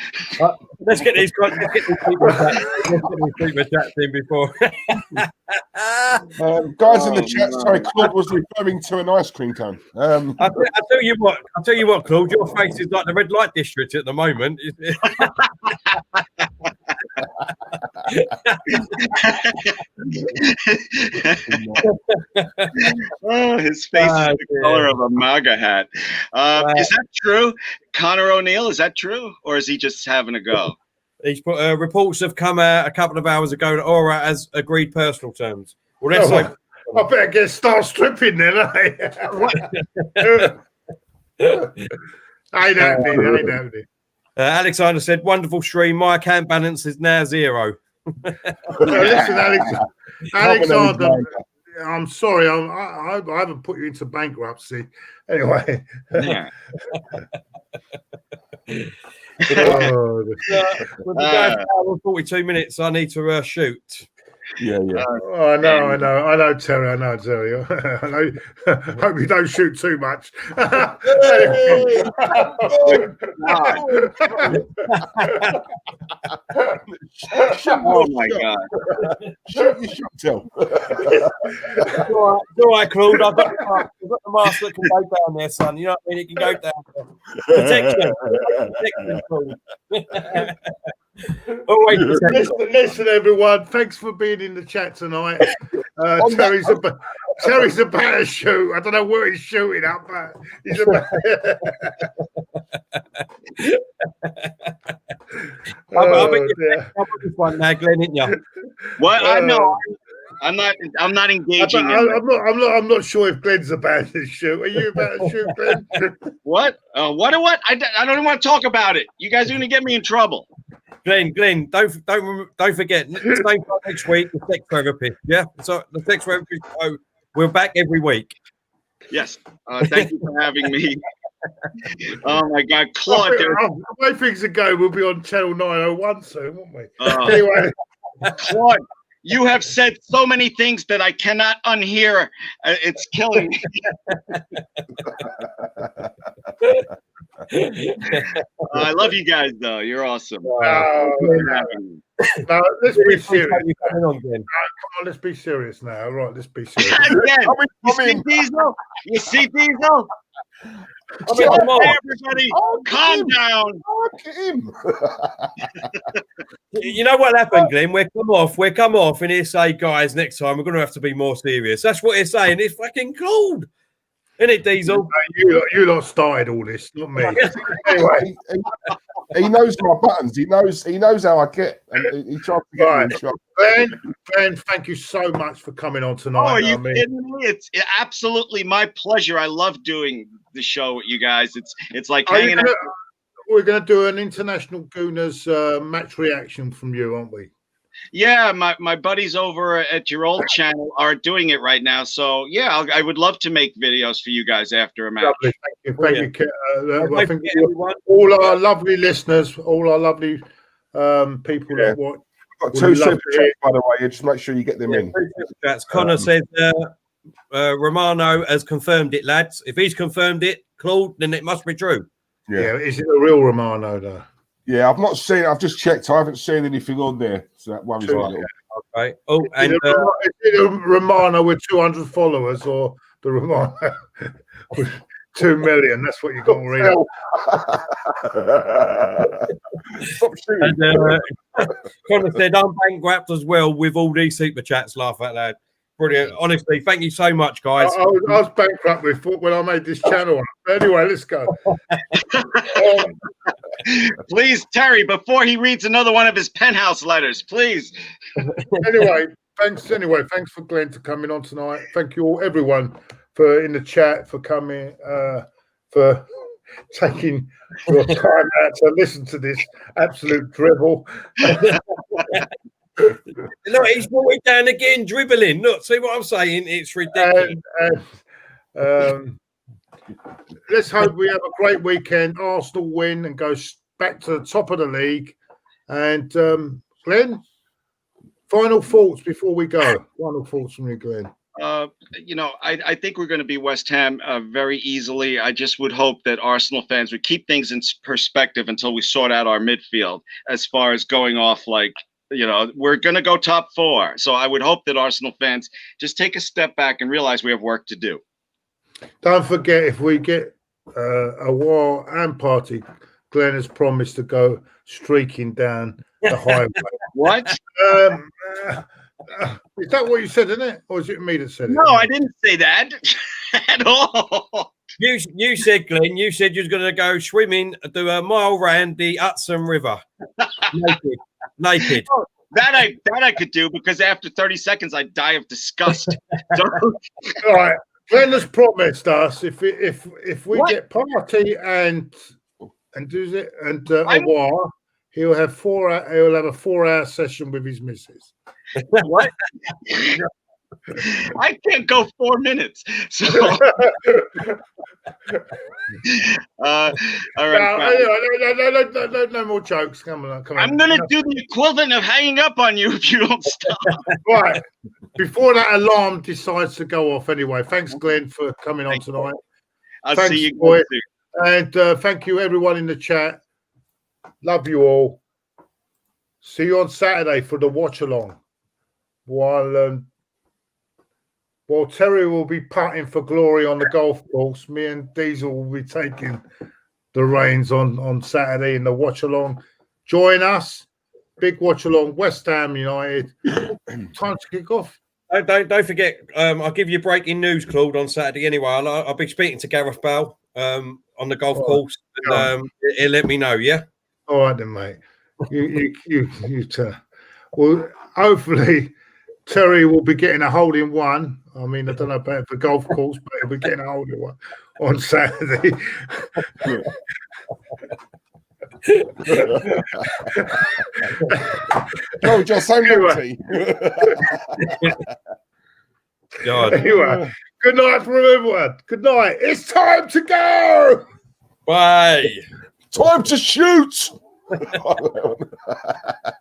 Let's get these people chats in before. Guys in the chat, sorry, Claude was referring to an ice cream cone. I'll tell you what, Claude, your face is like the red light district at the moment. Oh, his face is the color of a MAGA hat. Is that true? Connor O'Neill, is that true? Or is he just having a go? He's put reports have come out a couple of hours ago that Aura has agreed personal terms. Well, let's hope. I better start stripping then, I don't. Alexander said, wonderful stream. My account balance is now 0. Listen, Alexander, I'm sorry. I haven't put you into bankruptcy. Anyway. Yeah. With the 42 minutes, I need to shoot. Yeah. I know, Terry. I know. Hope you don't shoot too much. Oh my God! Shoot, Till. All right, Claude. I've got the mask that can go down there, son. You know what I mean? It can go down there. Protection, Claude. Listen, everyone. Thanks for being in the chat tonight. Terry's about to shoot. I don't know where he's shooting at, but he's about. I'll bet this one now, Glenn, isn't you? What? I know. I'm not engaging. I'm not sure if Glenn's about to shoot. Are you about to shoot, Glenn? What? What? I don't even want to talk about it. You guys are going to get me in trouble. Glenn, don't forget. Same time next week, the sex therapist. Yeah, so the sex therapist. Oh, we're back every week. Yes. Thank you for having me. Oh my God, Claude! The way things are going, we'll be on channel 901 soon, won't we? Anyway, Claude, you have said so many things that I cannot unhear. It's killing me. I love you guys, though. You're awesome. Let's be serious. Come on, let's be serious now. All right, let's be serious. Again, you see Diesel? Hey, everybody, calm down. You know what happened, Glenn? We'll come off, and he'll say, guys, next time we're going to have to be more serious. That's what he's saying. It's fucking cold. Isn't it, Diesel? You lot started all this, not me. Anyway, he knows my buttons. He knows how I get. And he tried to get me in shot. Ben, thank you so much for coming on tonight. Oh, are you kidding me? It's absolutely my pleasure. I love doing the show with you guys. It's like hanging out. We're going to do an international Gooners match reaction from you, aren't we? Yeah, my buddies over at your old channel are doing it right now. So yeah, I would love to make videos for you guys after a match. Lovely. Thank you. I think everyone. all our lovely listeners, all our lovely people that watch. Got 2 super chats, by the way. Just make sure you get them in. That's Connor says Romano has confirmed it, lads. If he's confirmed it, Claude, then it must be true. Yeah, is it a real Romano though? Yeah, I've not seen. I've just checked. I haven't seen anything on there, so that worries me a little. Okay. Oh, and is it a Romano with 200 followers or the Romano with 2 million? That's what you got to read. Connor said, "I'm bankrupt as well with all these super chats." Laugh out loud. Brilliant. Honestly, thank you so much, guys. I was bankrupt before when I made this channel. Anyway, let's go. Please, Terry, before he reads another one of his penthouse letters, please. Anyway, thanks for Glenn to coming on tonight. Thank you all, everyone, for in the chat, for coming, for taking your time out to listen to this absolute drivel. Look, he's brought it down again, dribbling. Look, see what I'm saying? It's ridiculous. Let's hope we have a great weekend. Arsenal win and go back to the top of the league. And Glenn, final thoughts before we go. Final thoughts from you, Glenn. I think we're going to be West Ham very easily. I just would hope that Arsenal fans would keep things in perspective until we sort out our midfield as far as going off like, we're going to go top 4. So I would hope that Arsenal fans just take a step back and realize we have work to do. Don't forget, if we get a war and party, Glenn has promised to go streaking down the highway. What? Is that what you said, isn't it? Or is it me that said it? No, I didn't say that at all. You said, Glenn, you said you was going to go swimming, do a mile round the Hudson River. Naked. Oh, that I could do, because after 30 seconds I'd die of disgust. All right. Glenn has promised us if we get party and do it and a war, he'll have a 4-hour session with his missus. What? I can't go 4 minutes. So all right. No more jokes. Come on. I'm gonna do the equivalent of hanging up on you if you don't stop. Right. Before that alarm decides to go off anyway. Thanks, Glenn, for coming on tonight. I'll see you guys. And thank you everyone in the chat. Love you all. See you on Saturday for the watch along. While Terry will be putting for glory on the golf course, me and Diesel will be taking the reins on Saturday in the watch along. Join us. Big watch along. West Ham United. Time to kick off. Don't forget. I'll give you breaking news, Claude, on Saturday anyway. I'll be speaking to Gareth Bale on the golf course. And, he'll let me know. Yeah. All right then, mate. Well, hopefully Terry will be getting a hole in one. I mean, I don't know about the golf course, but he'll be getting a hole in one on Saturday. No, just so naughty. Anyway, good night from everyone. Good night. It's time to go. Bye. Time to shoot.